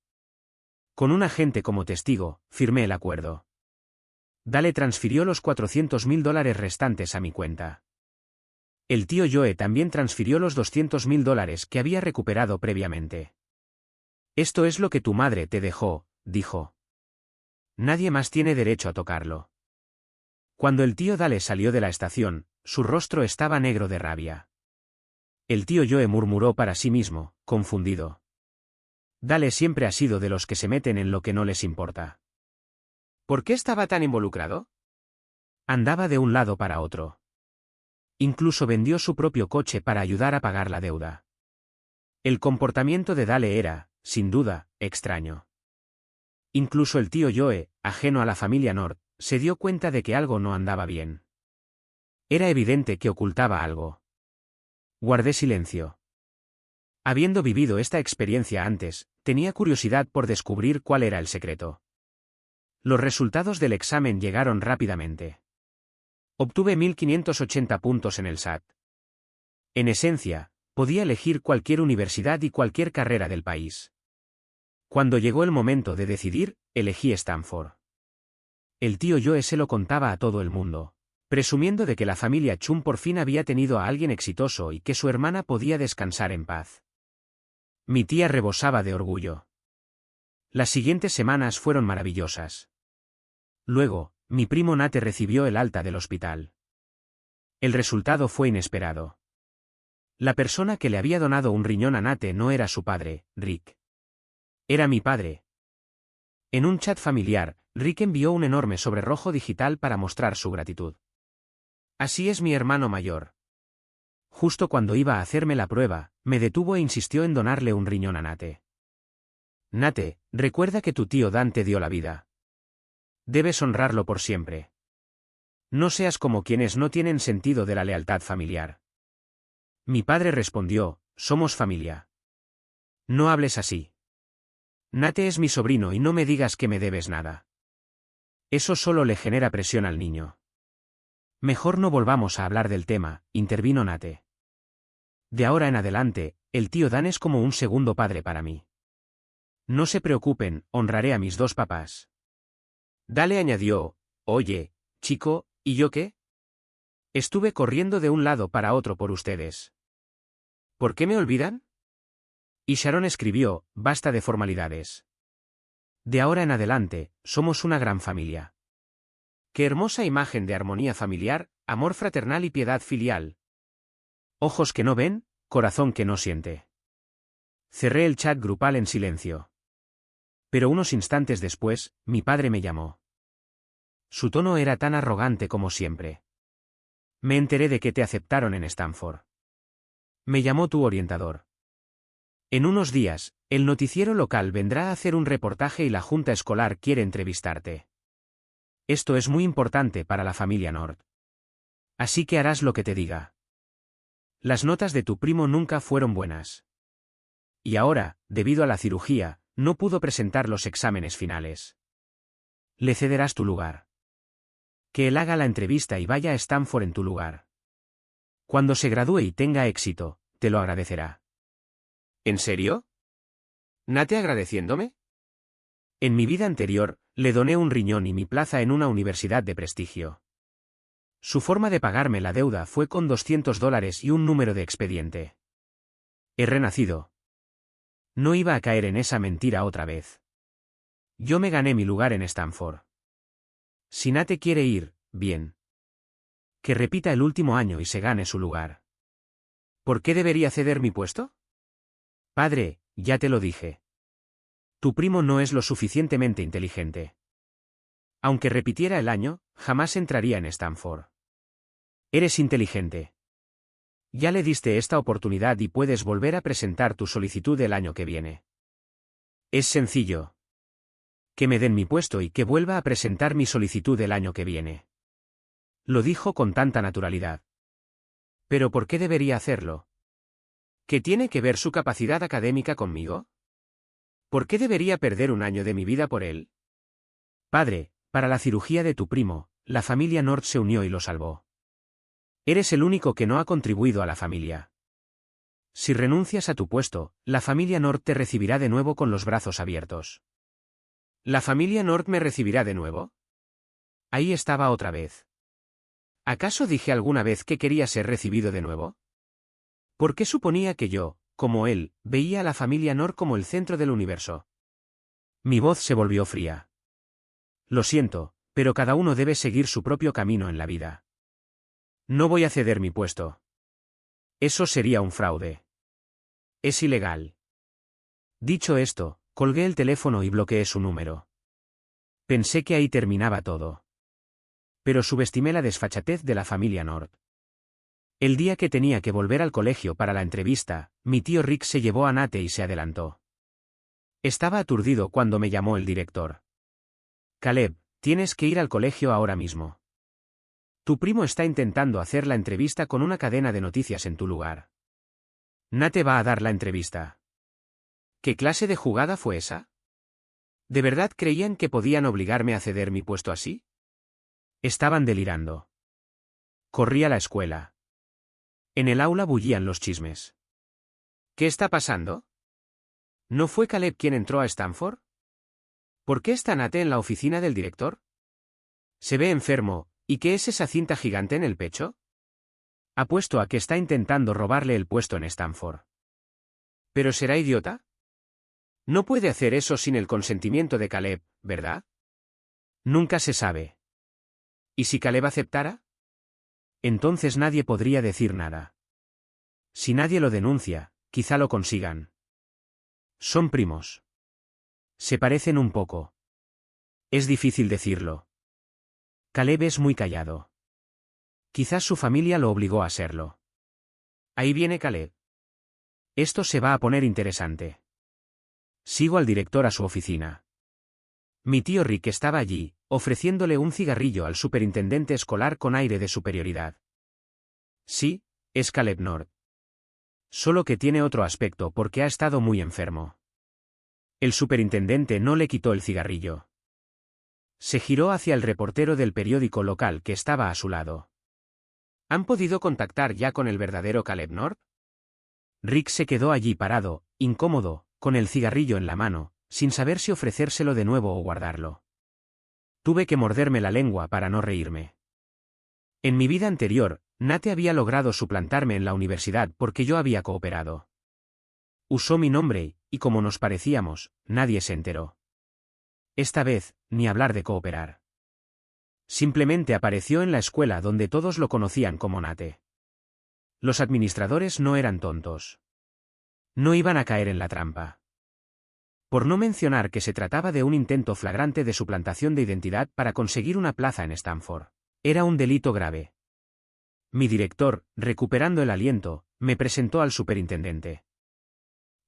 Con un agente como testigo, firmé el acuerdo. Dale transfirió los $400,000 restantes a mi cuenta. El tío Joe también transfirió los $200,000 que había recuperado previamente. Esto es lo que tu madre te dejó, dijo. Nadie más tiene derecho a tocarlo. Cuando el tío Dale salió de la estación, su rostro estaba negro de rabia. El tío Joe murmuró para sí mismo, confundido. Dale siempre ha sido de los que se meten en lo que no les importa. ¿Por qué estaba tan involucrado? Andaba de un lado para otro. Incluso vendió su propio coche para ayudar a pagar la deuda. El comportamiento de Dale era, sin duda, extraño. Incluso el tío Joe, ajeno a la familia North, se dio cuenta de que algo no andaba bien. Era evidente que ocultaba algo. Guardé silencio. Habiendo vivido esta experiencia antes, tenía curiosidad por descubrir cuál era el secreto. Los resultados del examen llegaron rápidamente. Obtuve 1580 puntos en el SAT. En esencia, podía elegir cualquier universidad y cualquier carrera del país. Cuando llegó el momento de decidir, elegí Stanford. El tío Joe se lo contaba a todo el mundo, presumiendo de que la familia Chum por fin había tenido a alguien exitoso y que su hermana podía descansar en paz. Mi tía rebosaba de orgullo. Las siguientes semanas fueron maravillosas. Luego, mi primo Nate recibió el alta del hospital. El resultado fue inesperado. La persona que le había donado un riñón a Nate no era su padre, Rick. Era mi padre. En un chat familiar, Rick envió un enorme sobre rojo digital para mostrar su gratitud. Así es mi hermano mayor. Justo cuando iba a hacerme la prueba, me detuvo e insistió en donarle un riñón a Nate. Nate, recuerda que tu tío Dan te dio la vida. Debes honrarlo por siempre. No seas como quienes no tienen sentido de la lealtad familiar. Mi padre respondió, somos familia. No hables así. Nate es mi sobrino y no me digas que me debes nada. Eso solo le genera presión al niño. Mejor no volvamos a hablar del tema, intervino Nate. De ahora en adelante, el tío Dan es como un segundo padre para mí. No se preocupen, honraré a mis dos papás. Dale añadió, oye, chico, ¿y yo qué? Estuve corriendo de un lado para otro por ustedes. ¿Por qué me olvidan? Y Sharon escribió, basta de formalidades. De ahora en adelante, somos una gran familia. Qué hermosa imagen de armonía familiar, amor fraternal y piedad filial. Ojos que no ven, corazón que no siente. Cerré el chat grupal en silencio. Pero unos instantes después, mi padre me llamó. Su tono era tan arrogante como siempre. Me enteré de que te aceptaron en Stanford. Me llamó tu orientador. En unos días, el noticiero local vendrá a hacer un reportaje y la junta escolar quiere entrevistarte. Esto es muy importante para la familia North. Así que harás lo que te diga. Las notas de tu primo nunca fueron buenas. Y ahora, debido a la cirugía, no pudo presentar los exámenes finales. Le cederás tu lugar. Que él haga la entrevista y vaya a Stanford en tu lugar. Cuando se gradúe y tenga éxito, te lo agradecerá. ¿En serio? ¿Nate agradeciéndome? En mi vida anterior, le doné un riñón y mi plaza en una universidad de prestigio. Su forma de pagarme la deuda fue con $200 y un número de expediente. He renacido. No iba a caer en esa mentira otra vez. Yo me gané mi lugar en Stanford. Si Nate quiere ir, bien. Que repita el último año y se gane su lugar. ¿Por qué debería ceder mi puesto? Padre, ya te lo dije. Tu primo no es lo suficientemente inteligente. Aunque repitiera el año, jamás entraría en Stanford. Eres inteligente. Ya le diste esta oportunidad y puedes volver a presentar tu solicitud el año que viene. Es sencillo. Que me den mi puesto y que vuelva a presentar mi solicitud el año que viene. Lo dijo con tanta naturalidad. ¿Pero por qué debería hacerlo? ¿Qué tiene que ver su capacidad académica conmigo? ¿Por qué debería perder un año de mi vida por él? Padre, para la cirugía de tu primo, la familia North se unió y lo salvó. Eres el único que no ha contribuido a la familia. Si renuncias a tu puesto, la familia North te recibirá de nuevo con los brazos abiertos. ¿La familia North me recibirá de nuevo? Ahí estaba otra vez. ¿Acaso dije alguna vez que quería ser recibido de nuevo? ¿Por qué suponía que yo, como él, veía a la familia North como el centro del universo? Mi voz se volvió fría. Lo siento, pero cada uno debe seguir su propio camino en la vida. No voy a ceder mi puesto. Eso sería un fraude. Es ilegal. Dicho esto, colgué el teléfono y bloqueé su número. Pensé que ahí terminaba todo. Pero subestimé la desfachatez de la familia Nord. El día que tenía que volver al colegio para la entrevista, mi tío Rick se llevó a Nate y se adelantó. Estaba aturdido cuando me llamó el director. Caleb, tienes que ir al colegio ahora mismo. Tu primo está intentando hacer la entrevista con una cadena de noticias en tu lugar. Nate va a dar la entrevista. ¿Qué clase de jugada fue esa? ¿De verdad creían que podían obligarme a ceder mi puesto así? Estaban delirando. Corrí a la escuela. En el aula bullían los chismes. ¿Qué está pasando? ¿No fue Caleb quien entró a Stanford? ¿Por qué está Nate en la oficina del director? Se ve enfermo, ¿y qué es esa cinta gigante en el pecho? Apuesto a que está intentando robarle el puesto en Stanford. ¿Pero será idiota? No puede hacer eso sin el consentimiento de Caleb, ¿verdad? Nunca se sabe. ¿Y si Caleb aceptara? Entonces nadie podría decir nada. Si nadie lo denuncia, quizá lo consigan. Son primos. Se parecen un poco. Es difícil decirlo. Caleb es muy callado. Quizás su familia lo obligó a serlo. Ahí viene Caleb. Esto se va a poner interesante. Sigo al director a su oficina. Mi tío Rick estaba allí, ofreciéndole un cigarrillo al superintendente escolar con aire de superioridad. Sí, es Caleb Nord. Solo que tiene otro aspecto porque ha estado muy enfermo. El superintendente no le quitó el cigarrillo. Se giró hacia el reportero del periódico local que estaba a su lado. ¿Han podido contactar ya con el verdadero Caleb Nord? Rick se quedó allí parado, incómodo, con el cigarrillo en la mano, sin saber si ofrecérselo de nuevo o guardarlo. Tuve que morderme la lengua para no reírme. En mi vida anterior, Nate había logrado suplantarme en la universidad porque yo había cooperado. Usó mi nombre y como nos parecíamos, nadie se enteró. Esta vez, ni hablar de cooperar. Simplemente apareció en la escuela donde todos lo conocían como Nate. Los administradores no eran tontos. No iban a caer en la trampa. Por no mencionar que se trataba de un intento flagrante de suplantación de identidad para conseguir una plaza en Stanford. Era un delito grave. Mi director, recuperando el aliento, me presentó al superintendente.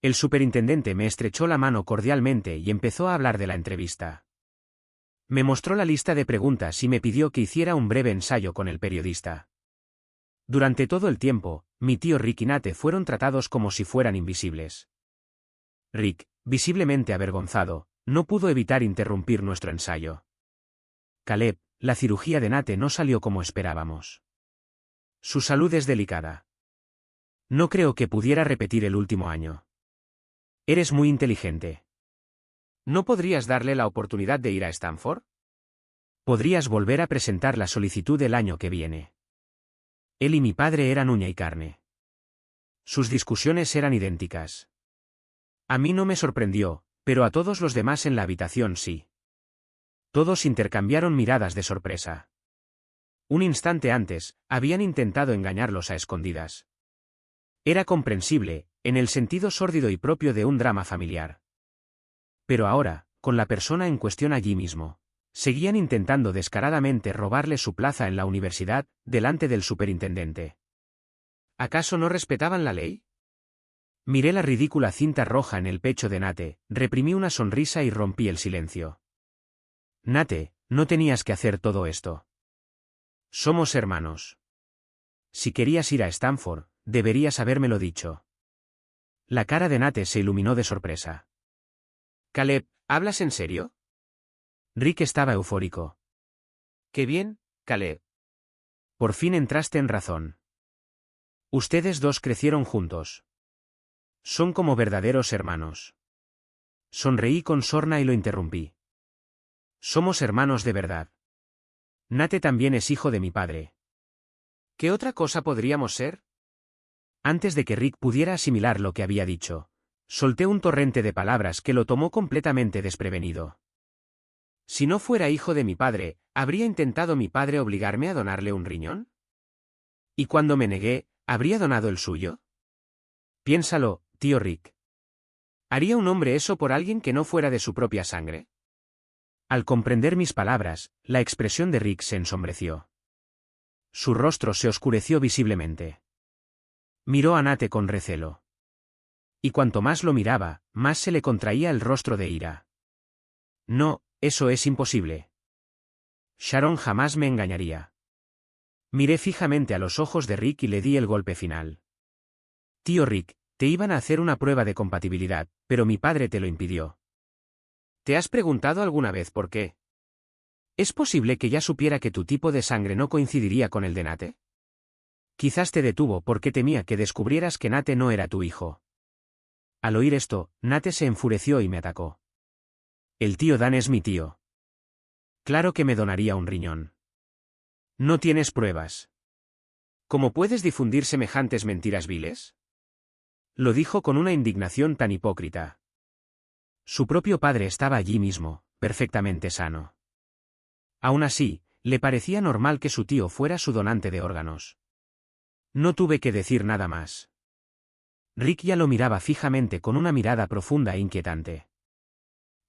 El superintendente me estrechó la mano cordialmente y empezó a hablar de la entrevista. Me mostró la lista de preguntas y me pidió que hiciera un breve ensayo con el periodista. Durante todo el tiempo, mi tío Rick y Nate fueron tratados como si fueran invisibles. Rick, visiblemente avergonzado, no pudo evitar interrumpir nuestro ensayo. Caleb, la cirugía de Nate no salió como esperábamos. Su salud es delicada. No creo que pudiera repetir el último año. Eres muy inteligente. ¿No podrías darle la oportunidad de ir a Stanford? Podrías volver a presentar la solicitud el año que viene. Él y mi padre eran uña y carne. Sus discusiones eran idénticas. A mí no me sorprendió, pero a todos los demás en la habitación sí. Todos intercambiaron miradas de sorpresa. Un instante antes, habían intentado engañarlos a escondidas. Era comprensible, en el sentido sórdido y propio de un drama familiar. Pero ahora, con la persona en cuestión allí mismo, seguían intentando descaradamente robarle su plaza en la universidad, delante del superintendente. ¿Acaso no respetaban la ley? Miré la ridícula cinta roja en el pecho de Nate, reprimí una sonrisa y rompí el silencio. Nate, no tenías que hacer todo esto. Somos hermanos. Si querías ir a Stanford, deberías habérmelo dicho. La cara de Nate se iluminó de sorpresa. Caleb, ¿hablas en serio? Rick estaba eufórico. Qué bien, Caleb. Por fin entraste en razón. Ustedes dos crecieron juntos. Son como verdaderos hermanos. Sonreí con sorna y lo interrumpí. Somos hermanos de verdad. Nate también es hijo de mi padre. ¿Qué otra cosa podríamos ser? Antes de que Rick pudiera asimilar lo que había dicho, solté un torrente de palabras que lo tomó completamente desprevenido. Si no fuera hijo de mi padre, ¿habría intentado mi padre obligarme a donarle un riñón? Y cuando me negué, ¿Habría donado el suyo? Piénsalo, tío Rick. ¿Haría un hombre eso por alguien que no fuera de su propia sangre? Al comprender mis palabras, la expresión de Rick se ensombreció. Su rostro se oscureció visiblemente. Miró a Nate con recelo. Y cuanto más lo miraba, más se le contraía el rostro de ira. No, eso es imposible. Sharon jamás me engañaría. Miré fijamente a los ojos de Rick y le di el golpe final. Tío Rick, te iban a hacer una prueba de compatibilidad, pero mi padre te lo impidió. ¿Te has preguntado alguna vez por qué? ¿Es posible que ya supiera que tu tipo de sangre no coincidiría con el de Nate? Quizás te detuvo porque temía que descubrieras que Nate no era tu hijo. Al oír esto, Nate se enfureció y me atacó. El tío Dan es mi tío. Claro que me donaría un riñón. No tienes pruebas. ¿Cómo puedes difundir semejantes mentiras viles? Lo dijo con una indignación tan hipócrita. Su propio padre estaba allí mismo, perfectamente sano. Aún así, le parecía normal que su tío fuera su donante de órganos. No tuve que decir nada más. Rick ya lo miraba fijamente con una mirada profunda e inquietante.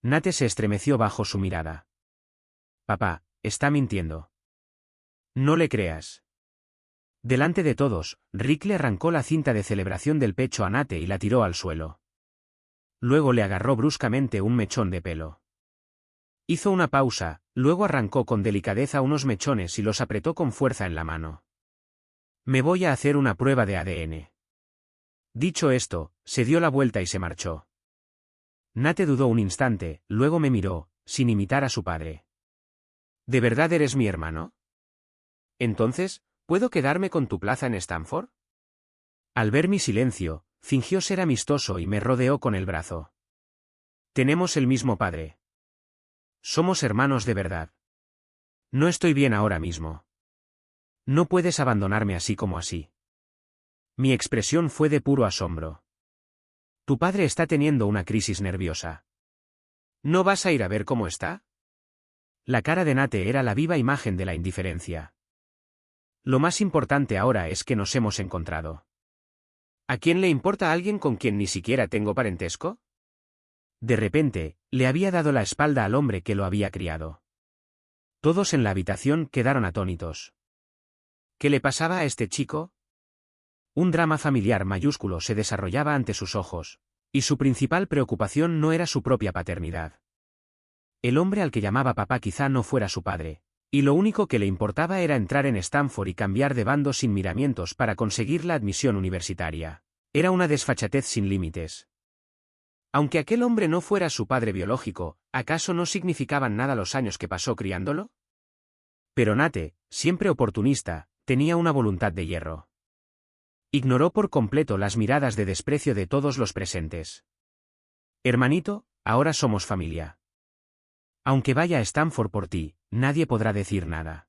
Nate se estremeció bajo su mirada. Papá, está mintiendo. No le creas. Delante de todos, Rick le arrancó la cinta de celebración del pecho a Nate y la tiró al suelo. Luego le agarró bruscamente un mechón de pelo. Hizo una pausa, luego arrancó con delicadeza unos mechones y los apretó con fuerza en la mano. Me voy a hacer una prueba de ADN. Dicho esto, se dio la vuelta y se marchó. Nate dudó un instante, luego me miró, sin imitar a su padre. ¿De verdad eres mi hermano? Entonces, ¿puedo quedarme con tu plaza en Stanford? Al ver mi silencio, fingió ser amistoso y me rodeó con el brazo. Tenemos el mismo padre. Somos hermanos de verdad. No estoy bien ahora mismo. No puedes abandonarme así como así. Mi expresión fue de puro asombro. Tu padre está teniendo una crisis nerviosa. ¿No vas a ir a ver cómo está? La cara de Nate era la viva imagen de la indiferencia. Lo más importante ahora es que nos hemos encontrado. ¿A quién le importa a alguien con quien ni siquiera tengo parentesco? De repente, le había dado la espalda al hombre que lo había criado. Todos en la habitación quedaron atónitos. ¿Qué le pasaba a este chico? Un drama familiar mayúsculo se desarrollaba ante sus ojos, y su principal preocupación no era su propia paternidad. El hombre al que llamaba papá quizá no fuera su padre, y lo único que le importaba era entrar en Stanford y cambiar de bando sin miramientos para conseguir la admisión universitaria. Era una desfachatez sin límites. Aunque aquel hombre no fuera su padre biológico, ¿acaso no significaban nada los años que pasó criándolo? Pero Nate, siempre oportunista, tenía una voluntad de hierro. Ignoró por completo las miradas de desprecio de todos los presentes. Hermanito, ahora somos familia. Aunque vaya a Stanford por ti, nadie podrá decir nada.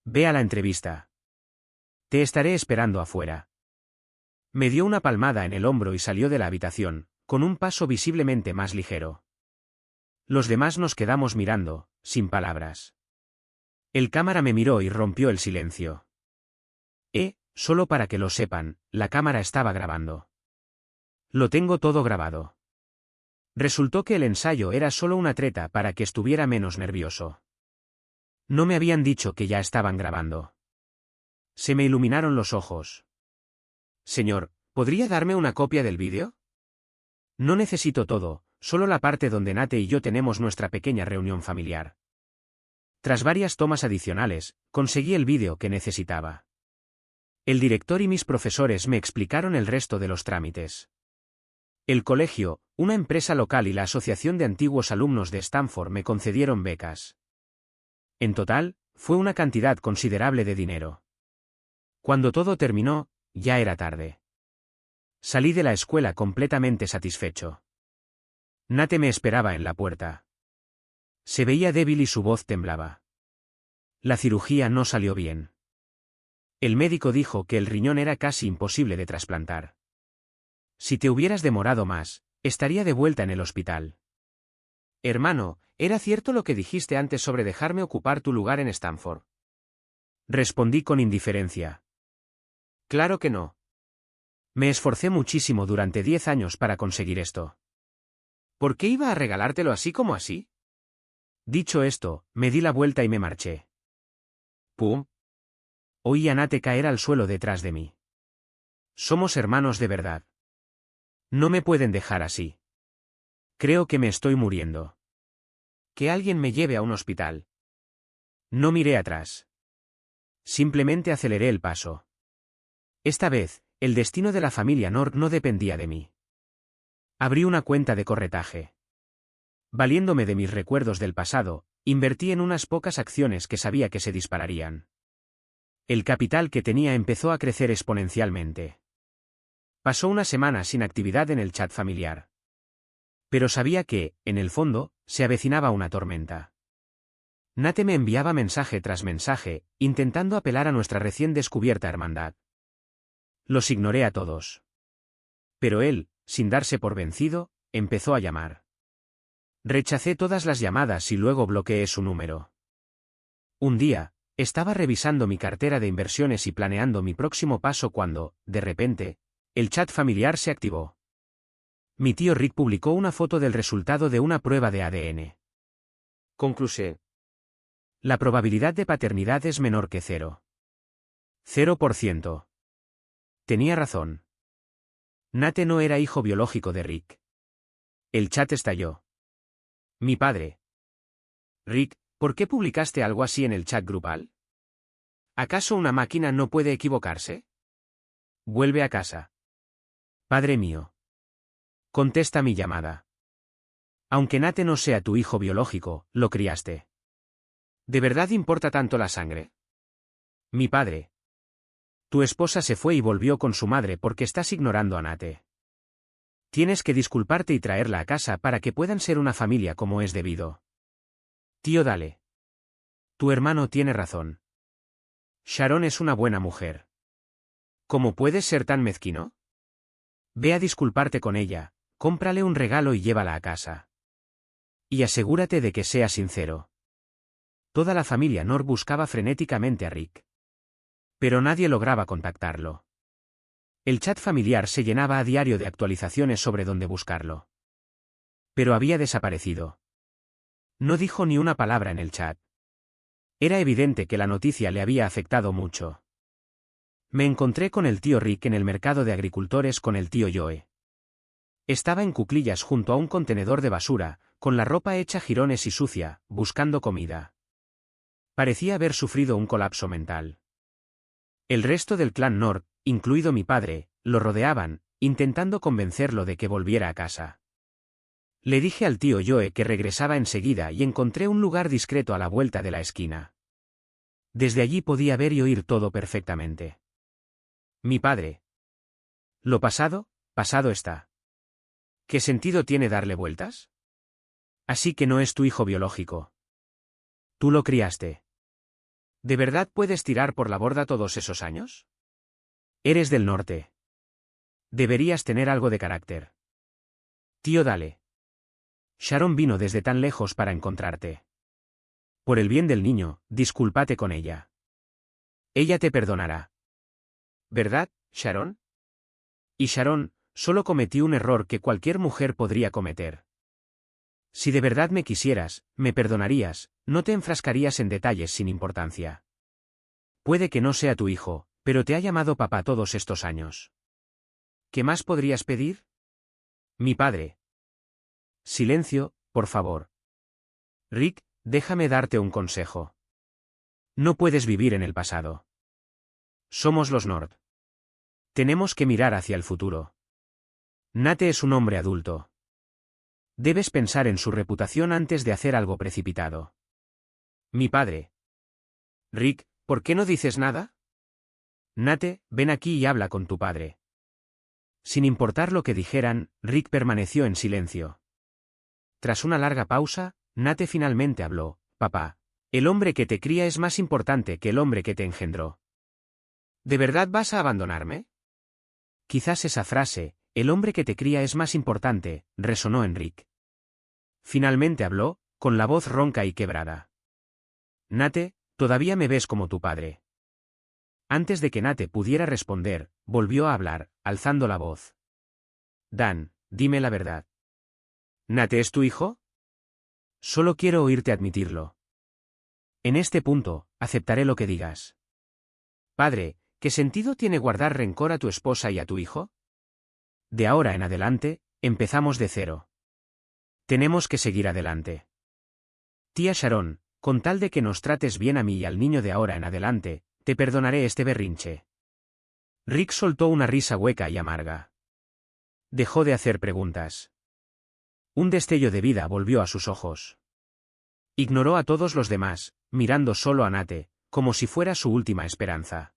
Ve a la entrevista. Te estaré esperando afuera. Me dio una palmada en el hombro y salió de la habitación, con un paso visiblemente más ligero. Los demás nos quedamos mirando, sin palabras. El cámara me miró y rompió el silencio. Solo para que lo sepan, la cámara estaba grabando. Lo tengo todo grabado. Resultó que el ensayo era solo una treta para que estuviera menos nervioso. No me habían dicho que ya estaban grabando. Se me iluminaron los ojos. Señor, ¿podría darme una copia del vídeo? No necesito todo, solo la parte donde Nate y yo tenemos nuestra pequeña reunión familiar. Tras varias tomas adicionales, conseguí el vídeo que necesitaba. El director y mis profesores me explicaron el resto de los trámites. El colegio, una empresa local y la Asociación de Antiguos Alumnos de Stanford me concedieron becas. En total, fue una cantidad considerable de dinero. Cuando todo terminó, ya era tarde. Salí de la escuela completamente satisfecho. Nate me esperaba en la puerta. Se veía débil y su voz temblaba. La cirugía no salió bien. El médico dijo que el riñón era casi imposible de trasplantar. Si te hubieras demorado más, estaría de vuelta en el hospital. Hermano, ¿era cierto lo que dijiste antes sobre dejarme ocupar tu lugar en Stanford? Respondí con indiferencia. Claro que no. Me esforcé muchísimo durante 10 años para conseguir esto. ¿Por qué iba a regalártelo así como así? Dicho esto, me di la vuelta y me marché. ¡Pum! Oí a Nate caer al suelo detrás de mí. Somos hermanos de verdad. No me pueden dejar así. Creo que me estoy muriendo. Que alguien me lleve a un hospital. No miré atrás. Simplemente aceleré el paso. Esta vez, el destino de la familia Nord no dependía de mí. Abrí una cuenta de corretaje. Valiéndome de mis recuerdos del pasado, invertí en unas pocas acciones que sabía que se dispararían. El capital que tenía empezó a crecer exponencialmente. Pasó una semana sin actividad en el chat familiar. Pero sabía que, en el fondo, se avecinaba una tormenta. Nate me enviaba mensaje tras mensaje, intentando apelar a nuestra recién descubierta hermandad. Los ignoré a todos. Pero él, sin darse por vencido, empezó a llamar. Rechacé todas las llamadas y luego bloqueé su número. Un día, estaba revisando mi cartera de inversiones y planeando mi próximo paso cuando, de repente, el chat familiar se activó. Mi tío Rick publicó una foto del resultado de una prueba de ADN. Conclusión. La probabilidad de paternidad es menor que 0%. Tenía razón. Nate no era hijo biológico de Rick. El chat estalló. Mi padre. Rick, ¿por qué publicaste algo así en el chat grupal? ¿Acaso una máquina no puede equivocarse? Vuelve a casa. Padre mío. Contesta mi llamada. Aunque Nate no sea tu hijo biológico, lo criaste. ¿De verdad importa tanto la sangre? Mi padre. Tu esposa se fue y volvió con su madre porque estás ignorando a Nate. Tienes que disculparte y traerla a casa para que puedan ser una familia como es debido. Tío, dale. Tu hermano tiene razón. Sharon es una buena mujer. ¿Cómo puedes ser tan mezquino? Ve a disculparte con ella, cómprale un regalo y llévala a casa. Y asegúrate de que sea sincero. Toda la familia Nord buscaba frenéticamente a Rick. Pero nadie lograba contactarlo. El chat familiar se llenaba a diario de actualizaciones sobre dónde buscarlo. Pero había desaparecido. No dijo ni una palabra en el chat. Era evidente que la noticia le había afectado mucho. Me encontré con el tío Rick en el mercado de agricultores con el tío Joe. Estaba en cuclillas junto a un contenedor de basura, con la ropa hecha jirones y sucia, buscando comida. Parecía haber sufrido un colapso mental. El resto del clan Nord, incluido mi padre, lo rodeaban, intentando convencerlo de que volviera a casa. Le dije al tío Joe que regresaba enseguida y encontré un lugar discreto a la vuelta de la esquina. Desde allí podía ver y oír todo perfectamente. Mi padre. Lo pasado, pasado está. ¿Qué sentido tiene darle vueltas? Así que no es tu hijo biológico. Tú lo criaste. ¿De verdad puedes tirar por la borda todos esos años? Eres del norte. Deberías tener algo de carácter. Tío, dale. Sharon vino desde tan lejos para encontrarte. Por el bien del niño, discúlpate con ella. Ella te perdonará. ¿Verdad, Sharon? Y Sharon, solo cometí un error que cualquier mujer podría cometer. Si de verdad me quisieras, me perdonarías, no te enfrascarías en detalles sin importancia. Puede que no sea tu hijo, pero te ha llamado papá todos estos años. ¿Qué más podrías pedir? Mi padre. Silencio, por favor. Rick, déjame darte un consejo. No puedes vivir en el pasado. Somos los Nord. Tenemos que mirar hacia el futuro. Nate es un hombre adulto. Debes pensar en su reputación antes de hacer algo precipitado. Mi padre. Rick, ¿por qué no dices nada? Nate, ven aquí y habla con tu padre. Sin importar lo que dijeran, Rick permaneció en silencio. Tras una larga pausa, Nate finalmente habló. Papá, el hombre que te cría es más importante que el hombre que te engendró. ¿De verdad vas a abandonarme? Quizás esa frase, el hombre que te cría es más importante, resonó en Rick. Finalmente habló, con la voz ronca y quebrada. Nate, todavía me ves como tu padre. Antes de que Nate pudiera responder, volvió a hablar, alzando la voz. Dan, dime la verdad. ¿Nate es tu hijo? Solo quiero oírte admitirlo. En este punto, aceptaré lo que digas. Padre, ¿qué sentido tiene guardar rencor a tu esposa y a tu hijo? De ahora en adelante, empezamos de cero. Tenemos que seguir adelante. Tía Sharon, con tal de que nos trates bien a mí y al niño de ahora en adelante, te perdonaré este berrinche. Rick soltó una risa hueca y amarga. Dejó de hacer preguntas. Un destello de vida volvió a sus ojos. Ignoró a todos los demás, mirando solo a Nate, como si fuera su última esperanza.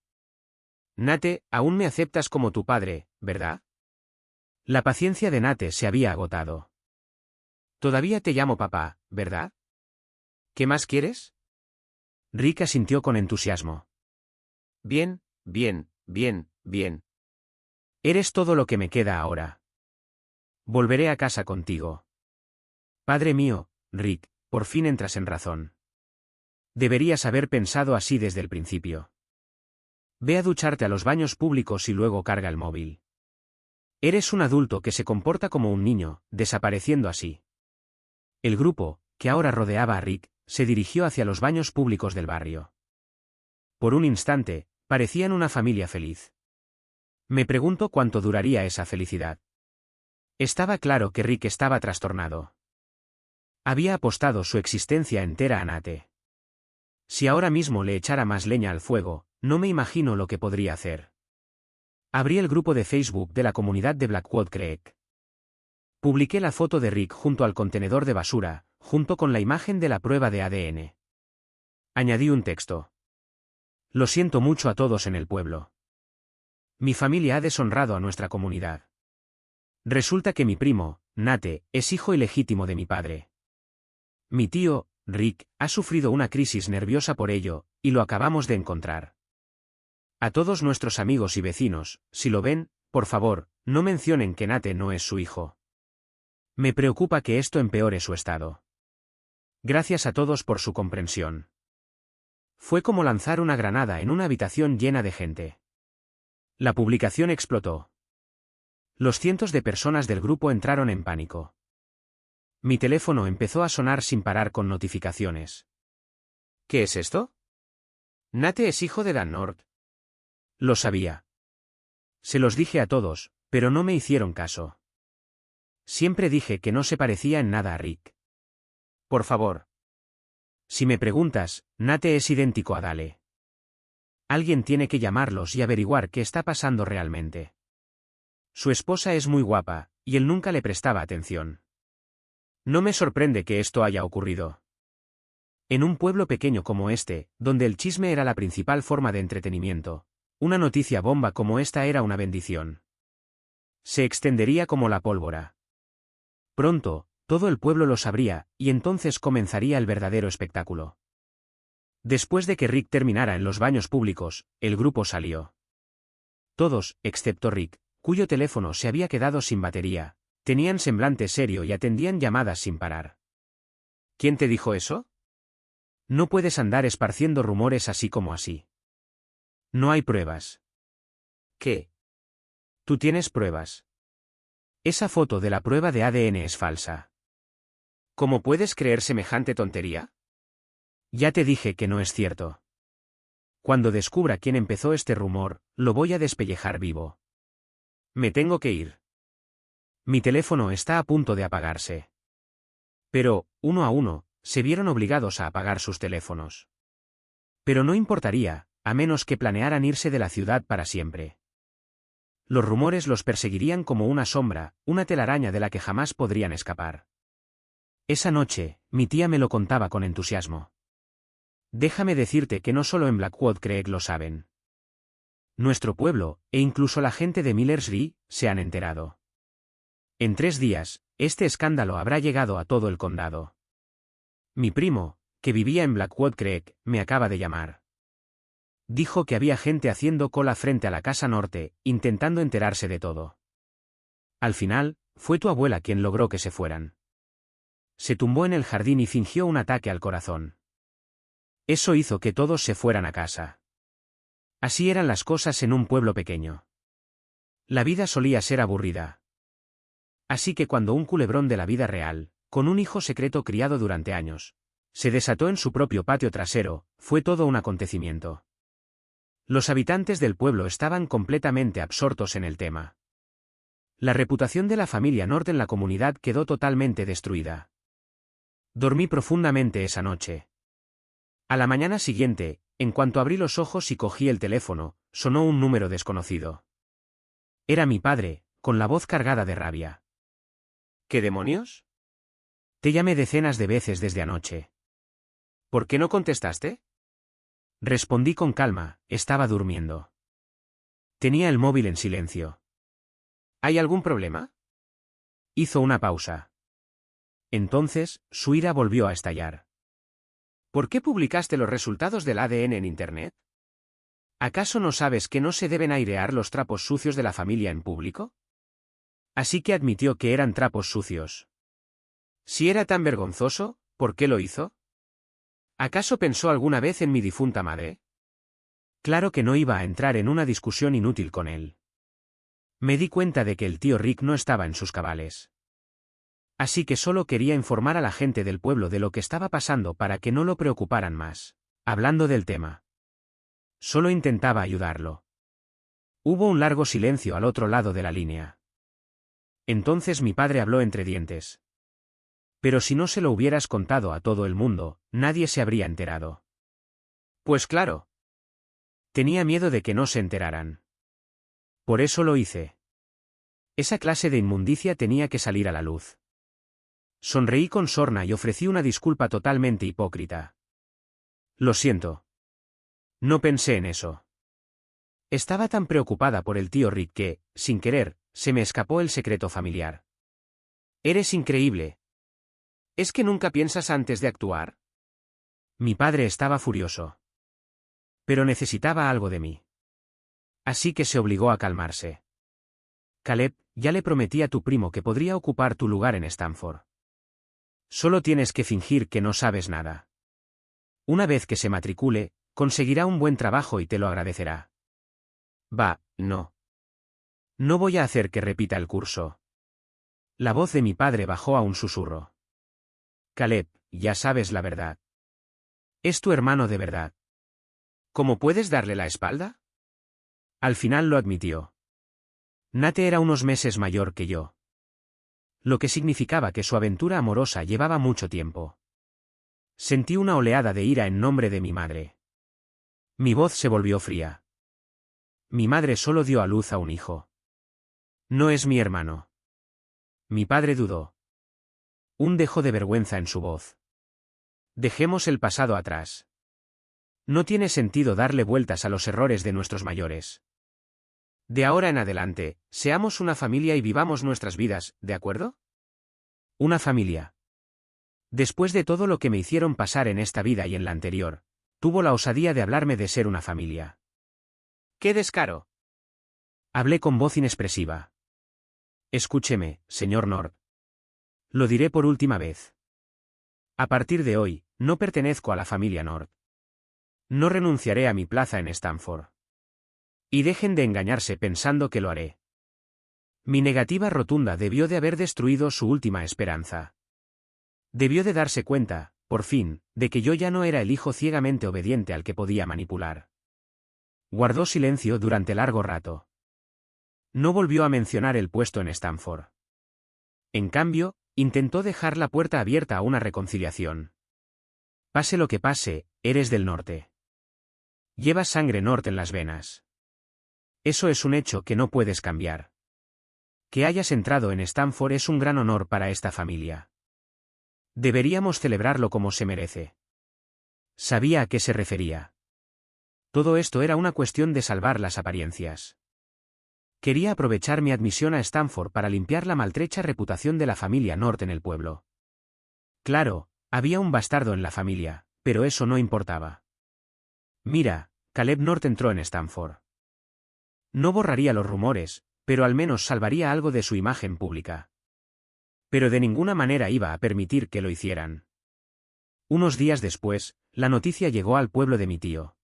Nate, aún me aceptas como tu padre, ¿verdad? La paciencia de Nate se había agotado. Todavía te llamo papá, ¿verdad? ¿Qué más quieres? Rick asintió con entusiasmo. Bien, bien, bien, bien. Eres todo lo que me queda ahora. Volveré a casa contigo. Padre mío, Rick, por fin entras en razón. Deberías haber pensado así desde el principio. Ve a ducharte a los baños públicos y luego carga el móvil. Eres un adulto que se comporta como un niño, desapareciendo así. El grupo, que ahora rodeaba a Rick, se dirigió hacia los baños públicos del barrio. Por un instante, parecían una familia feliz. Me pregunto cuánto duraría esa felicidad. Estaba claro que Rick estaba trastornado. Había apostado su existencia entera a Nate. Si ahora mismo le echara más leña al fuego, no me imagino lo que podría hacer. Abrí el grupo de Facebook de la comunidad de Blackwood Creek. Publiqué la foto de Rick junto al contenedor de basura, junto con la imagen de la prueba de ADN. Añadí un texto. Lo siento mucho a todos en el pueblo. Mi familia ha deshonrado a nuestra comunidad. Resulta que mi primo, Nate, es hijo ilegítimo de mi padre. Mi tío, Rick, ha sufrido una crisis nerviosa por ello, y lo acabamos de encontrar. A todos nuestros amigos y vecinos, si lo ven, por favor, no mencionen que Nate no es su hijo. Me preocupa que esto empeore su estado. Gracias a todos por su comprensión. Fue como lanzar una granada en una habitación llena de gente. La publicación explotó. Los cientos de personas del grupo entraron en pánico. Mi teléfono empezó a sonar sin parar con notificaciones. ¿Qué es esto? Nate es hijo de Dan North. Lo sabía. Se los dije a todos, pero no me hicieron caso. Siempre dije que no se parecía en nada a Rick. Por favor. Si me preguntas, Nate es idéntico a Dale. Alguien tiene que llamarlos y averiguar qué está pasando realmente. Su esposa es muy guapa, y él nunca le prestaba atención. No me sorprende que esto haya ocurrido. En un pueblo pequeño como este, donde el chisme era la principal forma de entretenimiento, una noticia bomba como esta era una bendición. Se extendería como la pólvora. Pronto, todo el pueblo lo sabría, y entonces comenzaría el verdadero espectáculo. Después de que Rick terminara en los baños públicos, el grupo salió. Todos, excepto Rick, cuyo teléfono se había quedado sin batería, tenían semblante serio y atendían llamadas sin parar. ¿Quién te dijo eso? No puedes andar esparciendo rumores así como así. No hay pruebas. ¿Qué? Tú tienes pruebas. Esa foto de la prueba de ADN es falsa. ¿Cómo puedes creer semejante tontería? Ya te dije que no es cierto. Cuando descubra quién empezó este rumor, lo voy a despellejar vivo. Me tengo que ir. Mi teléfono está a punto de apagarse. Pero, uno a uno, se vieron obligados a apagar sus teléfonos. Pero no importaría, a menos que planearan irse de la ciudad para siempre. Los rumores los perseguirían como una sombra, una telaraña de la que jamás podrían escapar. Esa noche, mi tía me lo contaba con entusiasmo. Déjame decirte que no solo en Blackwood Creek lo saben. Nuestro pueblo, e incluso la gente de Millersville, se han enterado. En 3 días, este escándalo habrá llegado a todo el condado. Mi primo, que vivía en Blackwood Creek, me acaba de llamar. Dijo que había gente haciendo cola frente a la casa norte, intentando enterarse de todo. Al final, fue tu abuela quien logró que se fueran. Se tumbó en el jardín y fingió un ataque al corazón. Eso hizo que todos se fueran a casa. Así eran las cosas en un pueblo pequeño. La vida solía ser aburrida. Así que cuando un culebrón de la vida real, con un hijo secreto criado durante años, se desató en su propio patio trasero, fue todo un acontecimiento. Los habitantes del pueblo estaban completamente absortos en el tema. La reputación de la familia North en la comunidad quedó totalmente destruida. Dormí profundamente esa noche. A la mañana siguiente, en cuanto abrí los ojos y cogí el teléfono, sonó un número desconocido. Era mi padre, con la voz cargada de rabia. ¿Qué demonios? Te llamé decenas de veces desde anoche. ¿Por qué no contestaste? Respondí con calma, estaba durmiendo. Tenía el móvil en silencio. ¿Hay algún problema? Hizo una pausa. Entonces, su ira volvió a estallar. ¿Por qué publicaste los resultados del ADN en Internet? ¿Acaso no sabes que no se deben airear los trapos sucios de la familia en público? Así que admitió que eran trapos sucios. Si era tan vergonzoso, ¿por qué lo hizo? ¿Acaso pensó alguna vez en mi difunta madre? Claro que no iba a entrar en una discusión inútil con él. Me di cuenta de que el tío Rick no estaba en sus cabales. Así que solo quería informar a la gente del pueblo de lo que estaba pasando para que no lo preocuparan más, hablando del tema. Solo intentaba ayudarlo. Hubo un largo silencio al otro lado de la línea. Entonces mi padre habló entre dientes. Pero si no se lo hubieras contado a todo el mundo, nadie se habría enterado. Pues claro. Tenía miedo de que no se enteraran. Por eso lo hice. Esa clase de inmundicia tenía que salir a la luz. Sonreí con sorna y ofrecí una disculpa totalmente hipócrita. Lo siento. No pensé en eso. Estaba tan preocupada por el tío Rick que, sin querer, se me escapó el secreto familiar. Eres increíble. ¿Es que nunca piensas antes de actuar? Mi padre estaba furioso. Pero necesitaba algo de mí. Así que se obligó a calmarse. Caleb, ya le prometí a tu primo que podría ocupar tu lugar en Stanford. Solo tienes que fingir que no sabes nada. Una vez que se matricule, conseguirá un buen trabajo y te lo agradecerá. No. No voy a hacer que repita el curso. La voz de mi padre bajó a un susurro. Caleb, ya sabes la verdad. Es tu hermano de verdad. ¿Cómo puedes darle la espalda? Al final lo admitió. Nate era unos meses mayor que yo. Lo que significaba que su aventura amorosa llevaba mucho tiempo. Sentí una oleada de ira en nombre de mi madre. Mi voz se volvió fría. Mi madre solo dio a luz a un hijo. No es mi hermano. Mi padre dudó. Un dejo de vergüenza en su voz. Dejemos el pasado atrás. No tiene sentido darle vueltas a los errores de nuestros mayores. De ahora en adelante, seamos una familia y vivamos nuestras vidas, ¿de acuerdo? Una familia. Después de todo lo que me hicieron pasar en esta vida y en la anterior, tuvo la osadía de hablarme de ser una familia. ¡Qué descaro! Hablé con voz inexpresiva. Escúcheme, señor North. Lo diré por última vez. A partir de hoy, no pertenezco a la familia North. No renunciaré a mi plaza en Stanford. Y dejen de engañarse pensando que lo haré. Mi negativa rotunda debió de haber destruido su última esperanza. Debió de darse cuenta, por fin, de que yo ya no era el hijo ciegamente obediente al que podía manipular. Guardó silencio durante largo rato. No volvió a mencionar el puesto en Stanford. En cambio, intentó dejar la puerta abierta a una reconciliación. Pase lo que pase, eres del norte. Llevas sangre North en las venas. Eso es un hecho que no puedes cambiar. Que hayas entrado en Stanford es un gran honor para esta familia. Deberíamos celebrarlo como se merece. Sabía a qué se refería. Todo esto era una cuestión de salvar las apariencias. Quería aprovechar mi admisión a Stanford para limpiar la maltrecha reputación de la familia North en el pueblo. Claro, había un bastardo en la familia, pero eso no importaba. Mira, Caleb North entró en Stanford. No borraría los rumores, pero al menos salvaría algo de su imagen pública. Pero de ninguna manera iba a permitir que lo hicieran. Unos días después, la noticia llegó al pueblo de mi tío.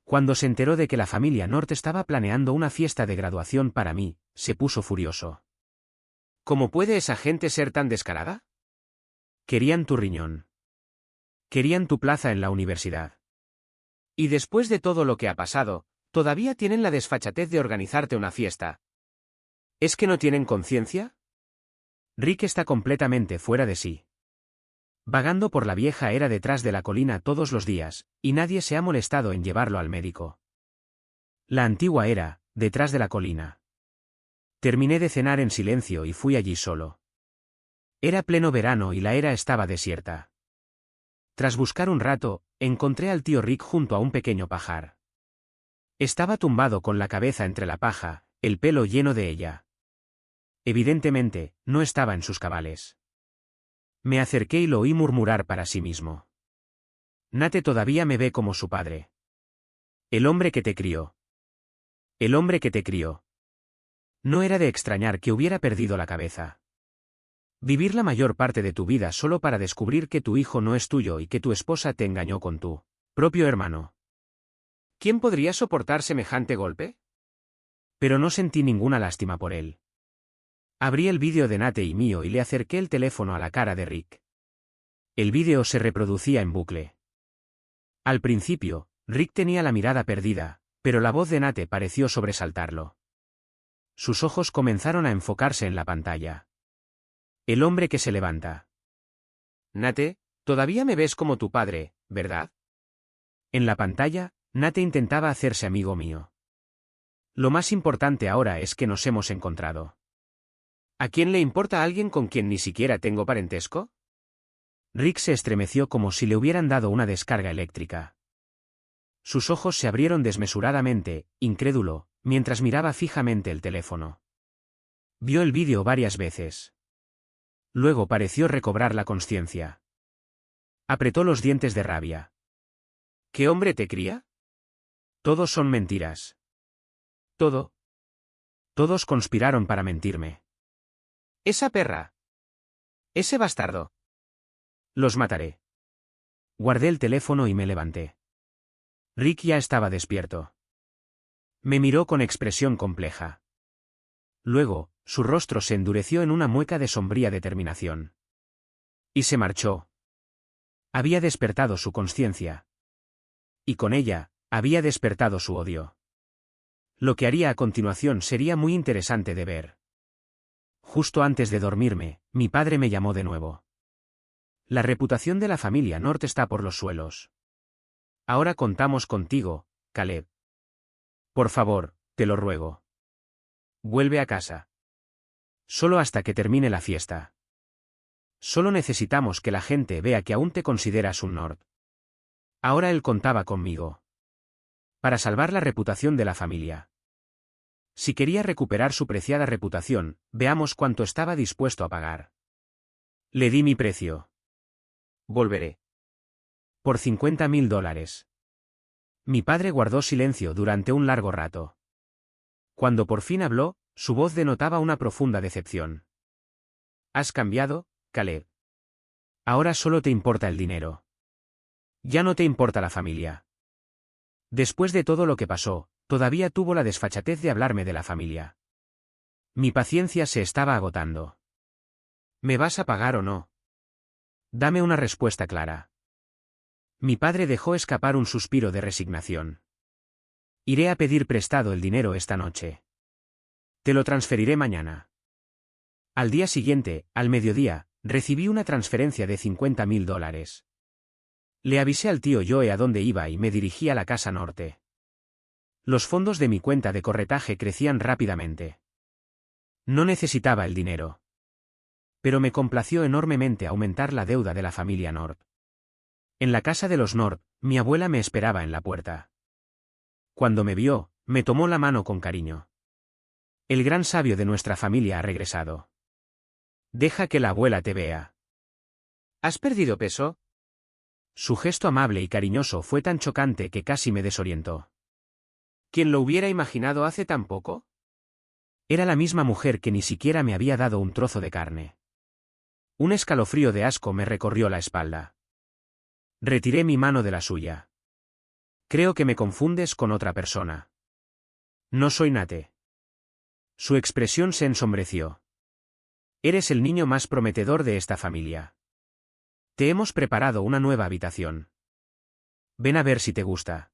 Cuando se enteró de que la familia North estaba planeando una fiesta de graduación para mí, se puso furioso. ¿Cómo puede esa gente ser tan descarada? Querían tu riñón. Querían tu plaza en la universidad. Y después de todo lo que ha pasado, todavía tienen la desfachatez de organizarte una fiesta. ¿Es que no tienen conciencia? Rick está completamente fuera de sí. Vagando por la vieja era detrás de la colina todos los días, y nadie se ha molestado en llevarlo al médico. La antigua era, detrás de la colina. Terminé de cenar en silencio y fui allí solo. Era pleno verano y la era estaba desierta. Tras buscar un rato, encontré al tío Rick junto a un pequeño pajar. Estaba tumbado con la cabeza entre la paja, el pelo lleno de ella. Evidentemente, no estaba en sus cabales. Me acerqué y lo oí murmurar para sí mismo. Nate todavía me ve como su padre. El hombre que te crió. El hombre que te crió. No era de extrañar que hubiera perdido la cabeza. Vivir la mayor parte de tu vida solo para descubrir que tu hijo no es tuyo y que tu esposa te engañó con tu propio hermano. ¿Quién podría soportar semejante golpe? Pero no sentí ninguna lástima por él. Abrí el vídeo de Nate y mío y le acerqué el teléfono a la cara de Rick. El vídeo se reproducía en bucle. Al principio, Rick tenía la mirada perdida, pero la voz de Nate pareció sobresaltarlo. Sus ojos comenzaron a enfocarse en la pantalla. El hombre que se levanta. Nate, todavía me ves como tu padre, ¿verdad? En la pantalla, Nate intentaba hacerse amigo mío. Lo más importante ahora es que nos hemos encontrado. ¿A quién le importa a alguien con quien ni siquiera tengo parentesco? Rick se estremeció como si le hubieran dado una descarga eléctrica. Sus ojos se abrieron desmesuradamente, incrédulo, mientras miraba fijamente el teléfono. Vio el vídeo varias veces. Luego pareció recobrar la consciencia. Apretó los dientes de rabia. ¿Qué hombre te cría? Todos son mentiras. Todo. Todos conspiraron para mentirme. Esa perra. Ese bastardo. Los mataré. Guardé el teléfono y me levanté. Rick ya estaba despierto. Me miró con expresión compleja. Luego, su rostro se endureció en una mueca de sombría determinación. Y se marchó. Había despertado su conciencia. Y con ella, había despertado su odio. Lo que haría a continuación sería muy interesante de ver. Justo antes de dormirme, mi padre me llamó de nuevo. La reputación de la familia North está por los suelos. Ahora contamos contigo, Caleb. Por favor, te lo ruego. Vuelve a casa. Solo hasta que termine la fiesta. Solo necesitamos que la gente vea que aún te consideras un North. Ahora él contaba conmigo. Para salvar la reputación de la familia. Si quería recuperar su preciada reputación, veamos cuánto estaba dispuesto a pagar. Le di mi precio. Volveré. Por $50,000. Mi padre guardó silencio durante un largo rato. Cuando por fin habló, su voz denotaba una profunda decepción. Has cambiado, Caleb. Ahora solo te importa el dinero. Ya no te importa la familia. Después de todo lo que pasó, todavía tuvo la desfachatez de hablarme de la familia. Mi paciencia se estaba agotando. ¿Me vas a pagar o no? Dame una respuesta clara. Mi padre dejó escapar un suspiro de resignación. Iré a pedir prestado el dinero esta noche. Te lo transferiré mañana. Al día siguiente, al mediodía, recibí una transferencia de $50,000. Le avisé al tío Joe a dónde iba y me dirigí a la casa norte. Los fondos de mi cuenta de corretaje crecían rápidamente. No necesitaba el dinero. Pero me complació enormemente aumentar la deuda de la familia North. En la casa de los North, mi abuela me esperaba en la puerta. Cuando me vio, me tomó la mano con cariño. El gran sabio de nuestra familia ha regresado. Deja que la abuela te vea. ¿Has perdido peso? Su gesto amable y cariñoso fue tan chocante que casi me desorientó. ¿Quién lo hubiera imaginado hace tan poco? Era la misma mujer que ni siquiera me había dado un trozo de carne. Un escalofrío de asco me recorrió la espalda. Retiré mi mano de la suya. Creo que me confundes con otra persona. No soy Nate. Su expresión se ensombreció. Eres el niño más prometedor de esta familia. Te hemos preparado una nueva habitación. Ven a ver si te gusta.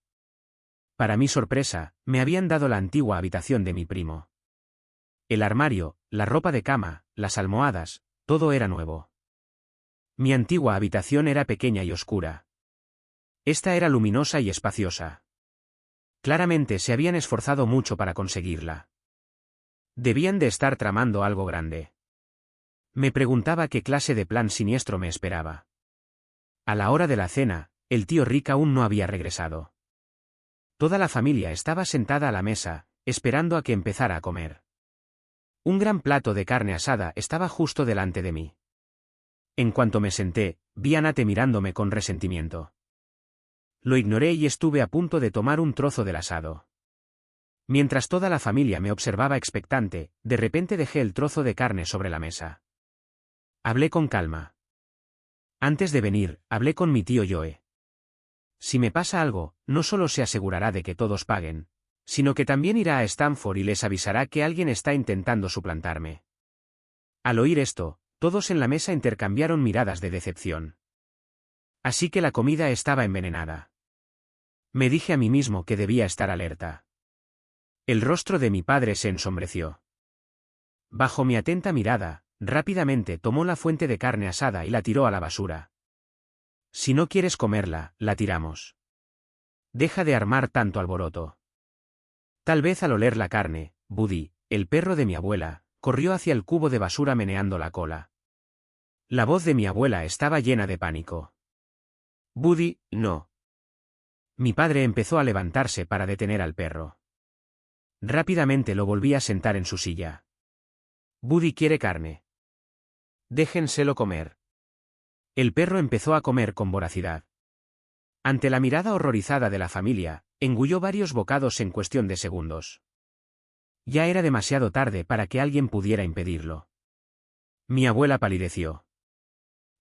Para mi sorpresa, me habían dado la antigua habitación de mi primo. El armario, la ropa de cama, las almohadas, todo era nuevo. Mi antigua habitación era pequeña y oscura. Esta era luminosa y espaciosa. Claramente se habían esforzado mucho para conseguirla. Debían de estar tramando algo grande. Me preguntaba qué clase de plan siniestro me esperaba. A la hora de la cena, el tío Rick aún no había regresado. Toda la familia estaba sentada a la mesa, esperando a que empezara a comer. Un gran plato de carne asada estaba justo delante de mí. En cuanto me senté, vi a Nate mirándome con resentimiento. Lo ignoré y estuve a punto de tomar un trozo del asado. Mientras toda la familia me observaba expectante, de repente dejé el trozo de carne sobre la mesa. Hablé con calma. Antes de venir, hablé con mi tío Joe. Si me pasa algo, no solo se asegurará de que todos paguen, sino que también irá a Stanford y les avisará que alguien está intentando suplantarme. Al oír esto, todos en la mesa intercambiaron miradas de decepción. Así que la comida estaba envenenada. Me dije a mí mismo que debía estar alerta. El rostro de mi padre se ensombreció. Bajo mi atenta mirada, rápidamente tomó la fuente de carne asada y la tiró a la basura. Si no quieres comerla, la tiramos. Deja de armar tanto alboroto. Tal vez al oler la carne, Buddy, el perro de mi abuela, corrió hacia el cubo de basura meneando la cola. La voz de mi abuela estaba llena de pánico. Buddy, no. Mi padre empezó a levantarse para detener al perro. Rápidamente lo volví a sentar en su silla. Buddy quiere carne. Déjenselo comer. El perro empezó a comer con voracidad. Ante la mirada horrorizada de la familia, engulló varios bocados en cuestión de segundos. Ya era demasiado tarde para que alguien pudiera impedirlo. Mi abuela palideció.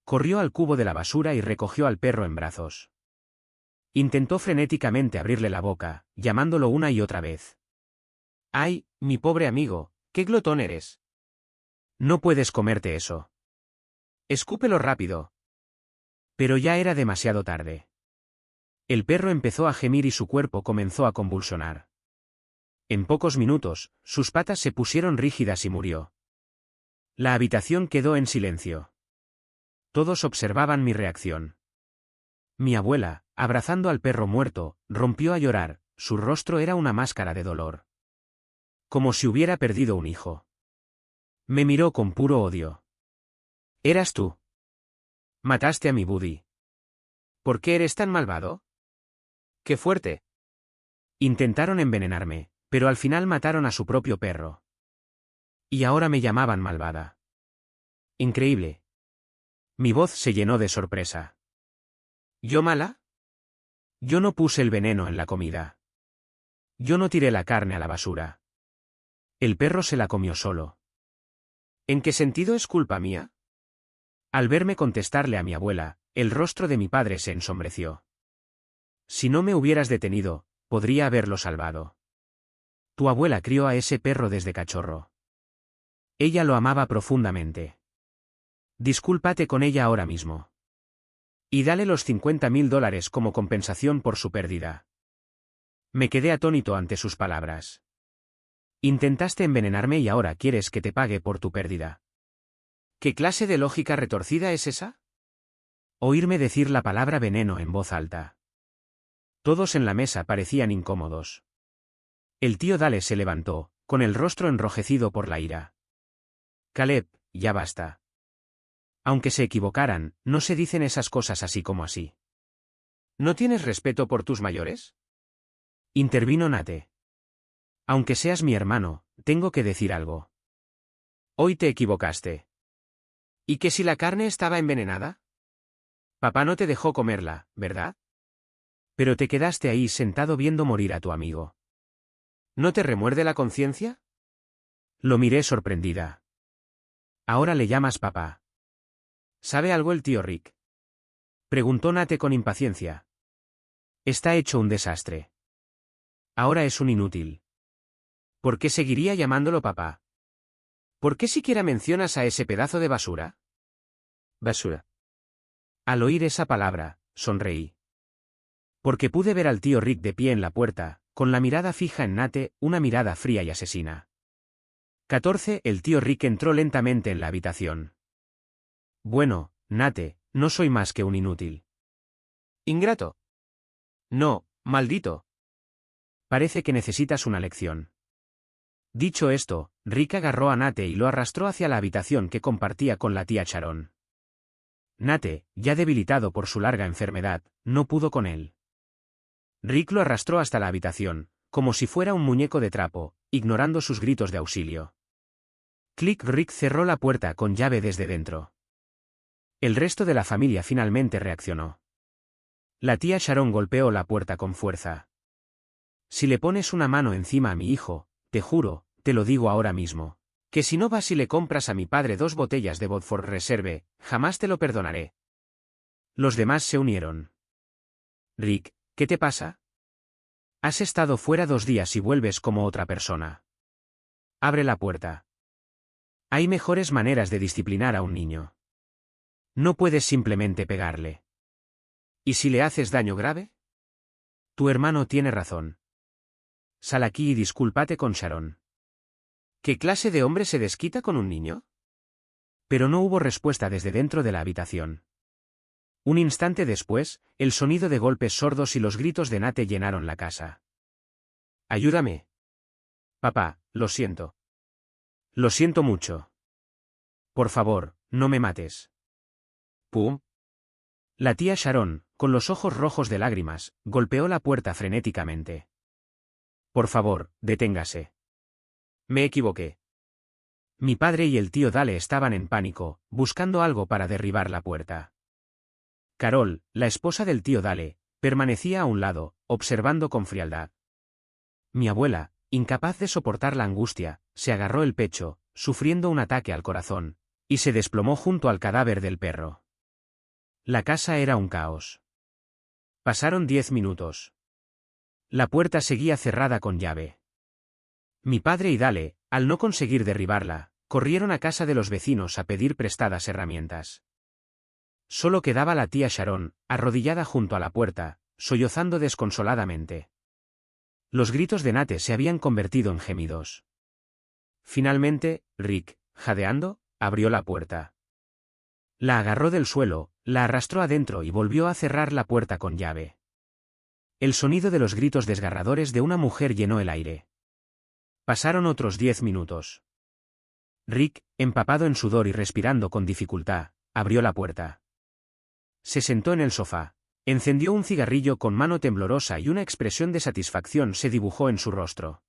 Corrió al cubo de la basura y recogió al perro en brazos. Intentó frenéticamente abrirle la boca, llamándolo una y otra vez. ¡Ay, mi pobre amigo, qué glotón eres! No puedes comerte eso. Escúpelo rápido. Pero ya era demasiado tarde. El perro empezó a gemir y su cuerpo comenzó a convulsionar. En pocos minutos, sus patas se pusieron rígidas y murió. La habitación quedó en silencio. Todos observaban mi reacción. Mi abuela, abrazando al perro muerto, rompió a llorar, su rostro era una máscara de dolor. Como si hubiera perdido un hijo. Me miró con puro odio. ¿Eras tú? Mataste a mi Buddy. ¿Por qué eres tan malvado? ¡Qué fuerte! Intentaron envenenarme, pero al final mataron a su propio perro. Y ahora me llamaban malvada. Increíble. Mi voz se llenó de sorpresa. ¿Yo mala? Yo no puse el veneno en la comida. Yo no tiré la carne a la basura. El perro se la comió solo. ¿En qué sentido es culpa mía? Al verme contestarle a mi abuela, el rostro de mi padre se ensombreció. Si no me hubieras detenido, podría haberlo salvado. Tu abuela crió a ese perro desde cachorro. Ella lo amaba profundamente. Discúlpate con ella ahora mismo. Y dale los $50,000 como compensación por su pérdida. Me quedé atónito ante sus palabras. Intentaste envenenarme y ahora quieres que te pague por tu pérdida. ¿Qué clase de lógica retorcida es esa? Oírme decir la palabra veneno en voz alta. Todos en la mesa parecían incómodos. El tío Dale se levantó, con el rostro enrojecido por la ira. Caleb, ya basta. Aunque se equivocaran, no se dicen esas cosas así como así. ¿No tienes respeto por tus mayores? Intervino Nate. Aunque seas mi hermano, tengo que decir algo. Hoy te equivocaste. ¿Y que si la carne estaba envenenada? Papá no te dejó comerla, ¿verdad? Pero te quedaste ahí sentado viendo morir a tu amigo. ¿No te remuerde la conciencia? Lo miré sorprendida. Ahora le llamas papá. ¿Sabe algo el tío Rick? Preguntó Nate con impaciencia. Está hecho un desastre. Ahora es un inútil. ¿Por qué seguiría llamándolo papá? ¿Por qué siquiera mencionas a ese pedazo de basura? Basura. Al oír esa palabra, sonreí. Porque pude ver al tío Rick de pie en la puerta, con la mirada fija en Nate, una mirada fría y asesina. 14. El tío Rick entró lentamente en la habitación. Bueno, Nate, no soy más que un inútil. Ingrato. No, maldito. Parece que necesitas una lección. Dicho esto, Rick agarró a Nate y lo arrastró hacia la habitación que compartía con la tía Sharon. Nate, ya debilitado por su larga enfermedad, no pudo con él. Rick lo arrastró hasta la habitación, como si fuera un muñeco de trapo, ignorando sus gritos de auxilio. Click. Rick cerró la puerta con llave desde dentro. El resto de la familia finalmente reaccionó. La tía Sharon golpeó la puerta con fuerza. Si le pones una mano encima a mi hijo, te juro, te lo digo ahora mismo, que si no vas y le compras a mi padre 2 botellas de Vodford Reserve, jamás te lo perdonaré. Los demás se unieron. Rick, ¿qué te pasa? Has estado fuera 2 días y vuelves como otra persona. Abre la puerta. Hay mejores maneras de disciplinar a un niño. No puedes simplemente pegarle. ¿Y si le haces daño grave? Tu hermano tiene razón. Sal aquí y discúlpate con Sharon. ¿Qué clase de hombre se desquita con un niño? Pero no hubo respuesta desde dentro de la habitación. Un instante después, el sonido de golpes sordos y los gritos de Nate llenaron la casa. Ayúdame. Papá, lo siento. Lo siento mucho. Por favor, no me mates. ¡Pum! La tía Sharon, con los ojos rojos de lágrimas, golpeó la puerta frenéticamente. Por favor, deténgase. Me equivoqué. Mi padre y el tío Dale estaban en pánico, buscando algo para derribar la puerta. Carol, la esposa del tío Dale, permanecía a un lado, observando con frialdad. Mi abuela, incapaz de soportar la angustia, se agarró el pecho, sufriendo un ataque al corazón, y se desplomó junto al cadáver del perro. La casa era un caos. Pasaron 10 minutos. La puerta seguía cerrada con llave. Mi padre y Dale, al no conseguir derribarla, corrieron a casa de los vecinos a pedir prestadas herramientas. Solo quedaba la tía Sharon, arrodillada junto a la puerta, sollozando desconsoladamente. Los gritos de Nate se habían convertido en gemidos. Finalmente, Rick, jadeando, abrió la puerta. La agarró del suelo, la arrastró adentro y volvió a cerrar la puerta con llave. El sonido de los gritos desgarradores de una mujer llenó el aire. Pasaron otros 10 minutos. Rick, empapado en sudor y respirando con dificultad, abrió la puerta. Se sentó en el sofá, encendió un cigarrillo con mano temblorosa y una expresión de satisfacción se dibujó en su rostro.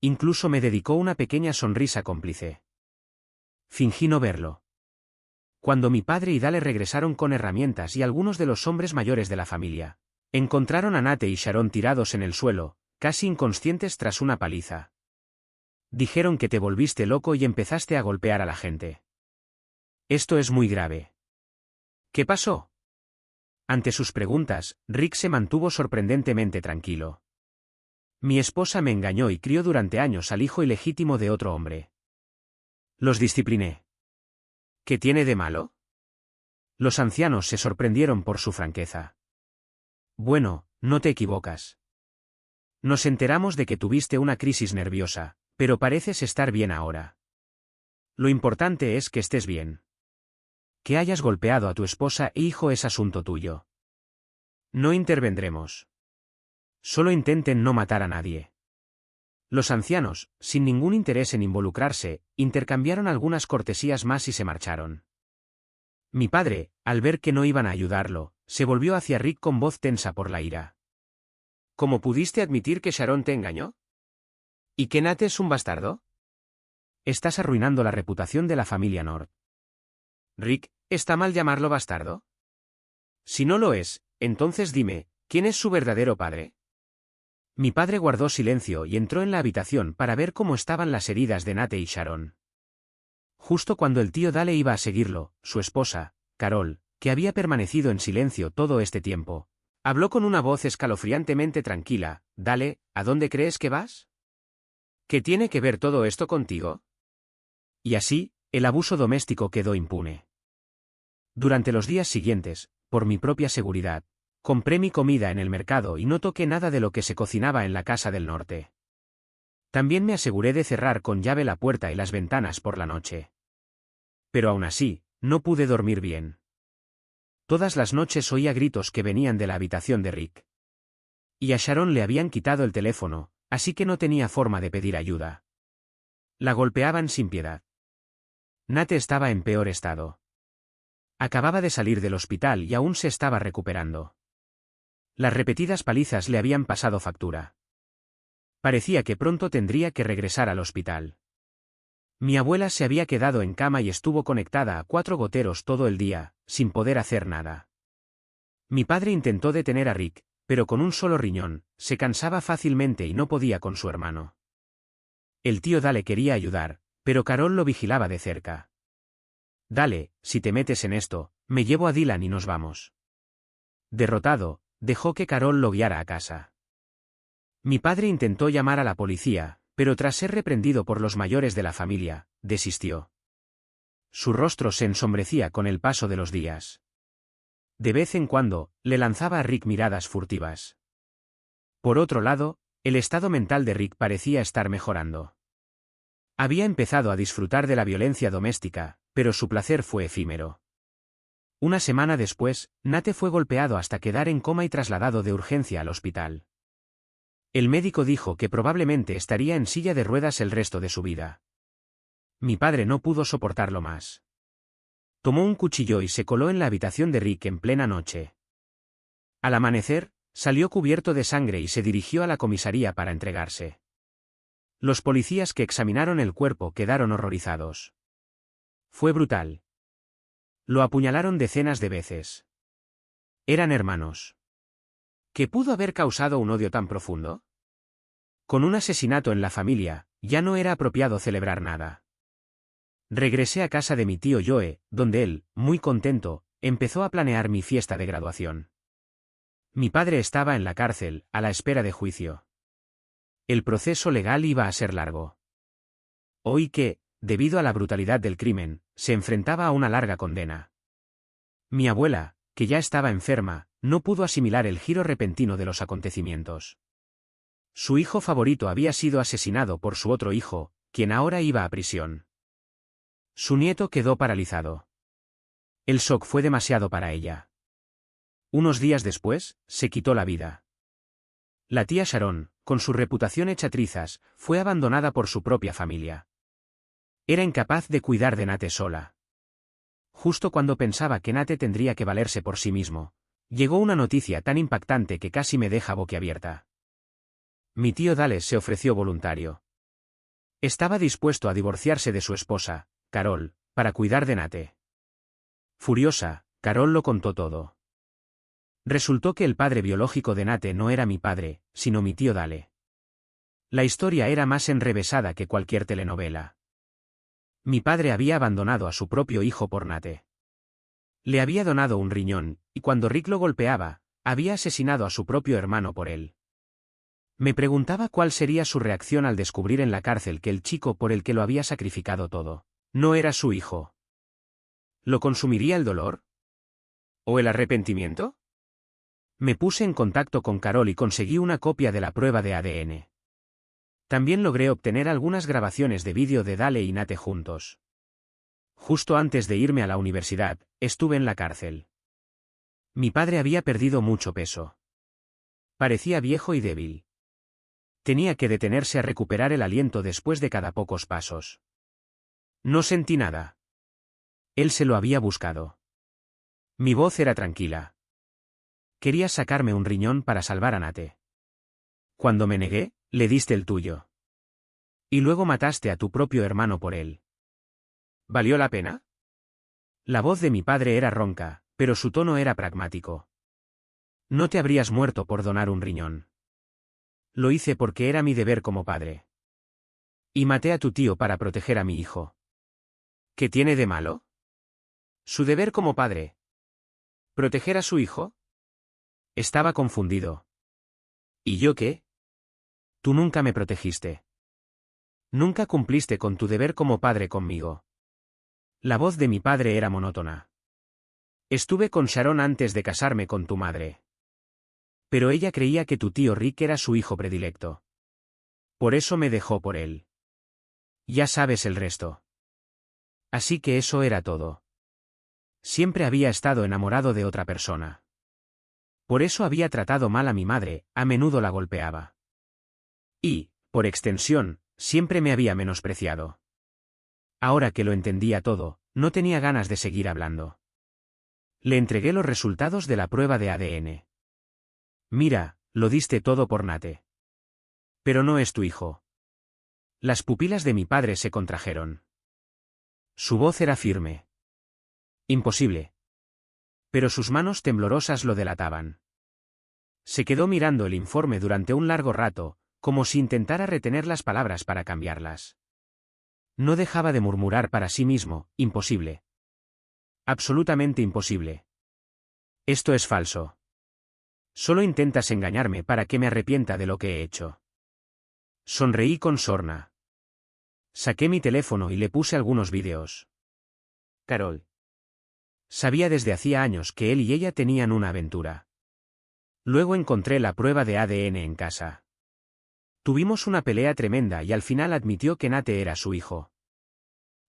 Incluso me dedicó una pequeña sonrisa cómplice. Fingí no verlo. Cuando mi padre y Dale regresaron con herramientas y algunos de los hombres mayores de la familia, encontraron a Nate y Sharon tirados en el suelo, casi inconscientes tras una paliza. Dijeron que te volviste loco y empezaste a golpear a la gente. Esto es muy grave. ¿Qué pasó? Ante sus preguntas, Rick se mantuvo sorprendentemente tranquilo. Mi esposa me engañó y crió durante años al hijo ilegítimo de otro hombre. Los discipliné. ¿Qué tiene de malo? Los ancianos se sorprendieron por su franqueza. Bueno, no te equivocas. Nos enteramos de que tuviste una crisis nerviosa, pero pareces estar bien ahora. Lo importante es que estés bien. Que hayas golpeado a tu esposa e hijo es asunto tuyo. No intervendremos. Solo intenten no matar a nadie. Los ancianos, sin ningún interés en involucrarse, intercambiaron algunas cortesías más y se marcharon. Mi padre, al ver que no iban a ayudarlo, se volvió hacia Rick con voz tensa por la ira. ¿Cómo pudiste admitir que Sharon te engañó? ¿Y que Nate es un bastardo? Estás arruinando la reputación de la familia North. Rick, ¿está mal llamarlo bastardo? Si no lo es, entonces dime, ¿quién es su verdadero padre? Mi padre guardó silencio y entró en la habitación para ver cómo estaban las heridas de Nate y Sharon. Justo cuando el tío Dale iba a seguirlo, su esposa, Carol, que había permanecido en silencio todo este tiempo, Habló con una voz escalofriantemente tranquila. Dale, ¿a dónde crees que vas? ¿Qué tiene que ver todo esto contigo? Y así, el abuso doméstico quedó impune. Durante los días siguientes, por mi propia seguridad, compré mi comida en el mercado y no toqué nada de lo que se cocinaba en la casa del norte. También me aseguré de cerrar con llave la puerta y las ventanas por la noche. Pero aún así, no pude dormir bien. Todas las noches oía gritos que venían de la habitación de Rick. Y a Sharon le habían quitado el teléfono, así que no tenía forma de pedir ayuda. La golpeaban sin piedad. Nate estaba en peor estado. Acababa de salir del hospital y aún se estaba recuperando. Las repetidas palizas le habían pasado factura. Parecía que pronto tendría que regresar al hospital. Mi abuela se había quedado en cama y estuvo conectada a 4 goteros todo el día, sin poder hacer nada. Mi padre intentó detener a Rick, pero con un solo riñón, se cansaba fácilmente y no podía con su hermano. El tío Dale quería ayudar, pero Carol lo vigilaba de cerca. Dale, si te metes en esto, me llevo a Dylan y nos vamos. Derrotado, dejó que Carol lo guiara a casa. Mi padre intentó llamar a la policía, pero tras ser reprendido por los mayores de la familia, desistió. Su rostro se ensombrecía con el paso de los días. De vez en cuando, le lanzaba a Rick miradas furtivas. Por otro lado, el estado mental de Rick parecía estar mejorando. Había empezado a disfrutar de la violencia doméstica, pero su placer fue efímero. Una semana después, Nate fue golpeado hasta quedar en coma y trasladado de urgencia al hospital. El médico dijo que probablemente estaría en silla de ruedas el resto de su vida. Mi padre no pudo soportarlo más. Tomó un cuchillo y se coló en la habitación de Rick en plena noche. Al amanecer, salió cubierto de sangre y se dirigió a la comisaría para entregarse. Los policías que examinaron el cuerpo quedaron horrorizados. Fue brutal. Lo apuñalaron decenas de veces. Eran hermanos. ¿Qué pudo haber causado un odio tan profundo? Con un asesinato en la familia, ya no era apropiado celebrar nada. Regresé a casa de mi tío Joe, donde él, muy contento, empezó a planear mi fiesta de graduación. Mi padre estaba en la cárcel, a la espera de juicio. El proceso legal iba a ser largo. Oí que, debido a la brutalidad del crimen, se enfrentaba a una larga condena. Mi abuela, que ya estaba enferma, no pudo asimilar el giro repentino de los acontecimientos. Su hijo favorito había sido asesinado por su otro hijo, quien ahora iba a prisión. Su nieto quedó paralizado. El shock fue demasiado para ella. Unos días después, se quitó la vida. La tía Sharon, con su reputación hecha trizas, fue abandonada por su propia familia. Era incapaz de cuidar de Nate sola. Justo cuando pensaba que Nate tendría que valerse por sí mismo, llegó una noticia tan impactante que casi me deja boquiabierta. Mi tío Dale se ofreció voluntario. Estaba dispuesto a divorciarse de su esposa, Carol, para cuidar de Nate. Furiosa, Carol lo contó todo. Resultó que el padre biológico de Nate no era mi padre, sino mi tío Dale. La historia era más enrevesada que cualquier telenovela. Mi padre había abandonado a su propio hijo por Nate. Le había donado un riñón, y cuando Rick lo golpeaba, había asesinado a su propio hermano por él. Me preguntaba cuál sería su reacción al descubrir en la cárcel que el chico por el que lo había sacrificado todo, no era su hijo. ¿Lo consumiría el dolor? ¿O el arrepentimiento? Me puse en contacto con Carol y conseguí una copia de la prueba de ADN. También logré obtener algunas grabaciones de vídeo de Dale y Nate juntos. Justo antes de irme a la universidad, estuve en la cárcel. Mi padre había perdido mucho peso. Parecía viejo y débil. Tenía que detenerse a recuperar el aliento después de cada pocos pasos. No sentí nada. Él se lo había buscado. Mi voz era tranquila. Querías sacarme un riñón para salvar a Nate. Cuando me negué, le diste el tuyo. Y luego mataste a tu propio hermano por él. ¿Valió la pena? La voz de mi padre era ronca, pero su tono era pragmático. No te habrías muerto por donar un riñón. Lo hice porque era mi deber como padre. Y maté a tu tío para proteger a mi hijo. ¿Qué tiene de malo? Su deber como padre. ¿Proteger a su hijo? Estaba confundido. ¿Y yo qué? Tú nunca me protegiste. Nunca cumpliste con tu deber como padre conmigo. La voz de mi padre era monótona. Estuve con Sharon antes de casarme con tu madre. Pero ella creía que tu tío Rick era su hijo predilecto. Por eso me dejó por él. Ya sabes el resto. Así que eso era todo. Siempre había estado enamorado de otra persona. Por eso había tratado mal a mi madre, a menudo la golpeaba. Y, por extensión, siempre me había menospreciado. Ahora que lo entendía todo, no tenía ganas de seguir hablando. Le entregué los resultados de la prueba de ADN. Mira, lo diste todo por Nate. Pero no es tu hijo. Las pupilas de mi padre se contrajeron. Su voz era firme. Imposible. Pero sus manos temblorosas lo delataban. Se quedó mirando el informe durante un largo rato, como si intentara retener las palabras para cambiarlas. No dejaba de murmurar para sí mismo, imposible. Absolutamente imposible. Esto es falso. Solo intentas engañarme para que me arrepienta de lo que he hecho. Sonreí con sorna. Saqué mi teléfono y le puse algunos vídeos. Carol. Sabía desde hacía años que él y ella tenían una aventura. Luego encontré la prueba de ADN en casa. Tuvimos una pelea tremenda y al final admitió que Nate era su hijo.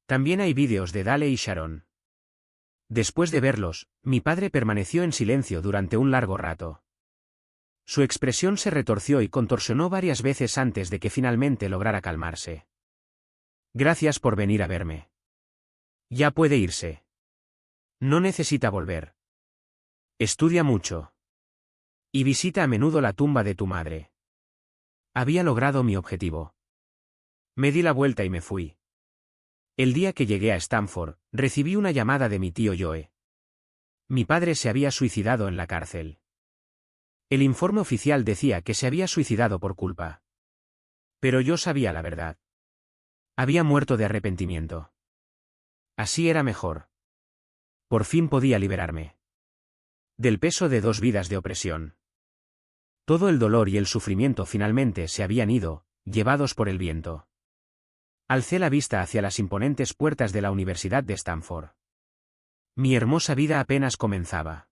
También hay vídeos de Dale y Sharon. Después de verlos, mi padre permaneció en silencio durante un largo rato. Su expresión se retorció y contorsionó varias veces antes de que finalmente lograra calmarse. Gracias por venir a verme. Ya puede irse. No necesita volver. Estudia mucho. Y visita a menudo la tumba de tu madre. Había logrado mi objetivo. Me di la vuelta y me fui. El día que llegué a Stanford, recibí una llamada de mi tío Joe. Mi padre se había suicidado en la cárcel. El informe oficial decía que se había suicidado por culpa. Pero yo sabía la verdad. Había muerto de arrepentimiento. Así era mejor. Por fin podía liberarme del peso de 2 vidas de opresión. Todo el dolor y el sufrimiento finalmente se habían ido, llevados por el viento. Alcé la vista hacia las imponentes puertas de la Universidad de Stanford. Mi hermosa vida apenas comenzaba.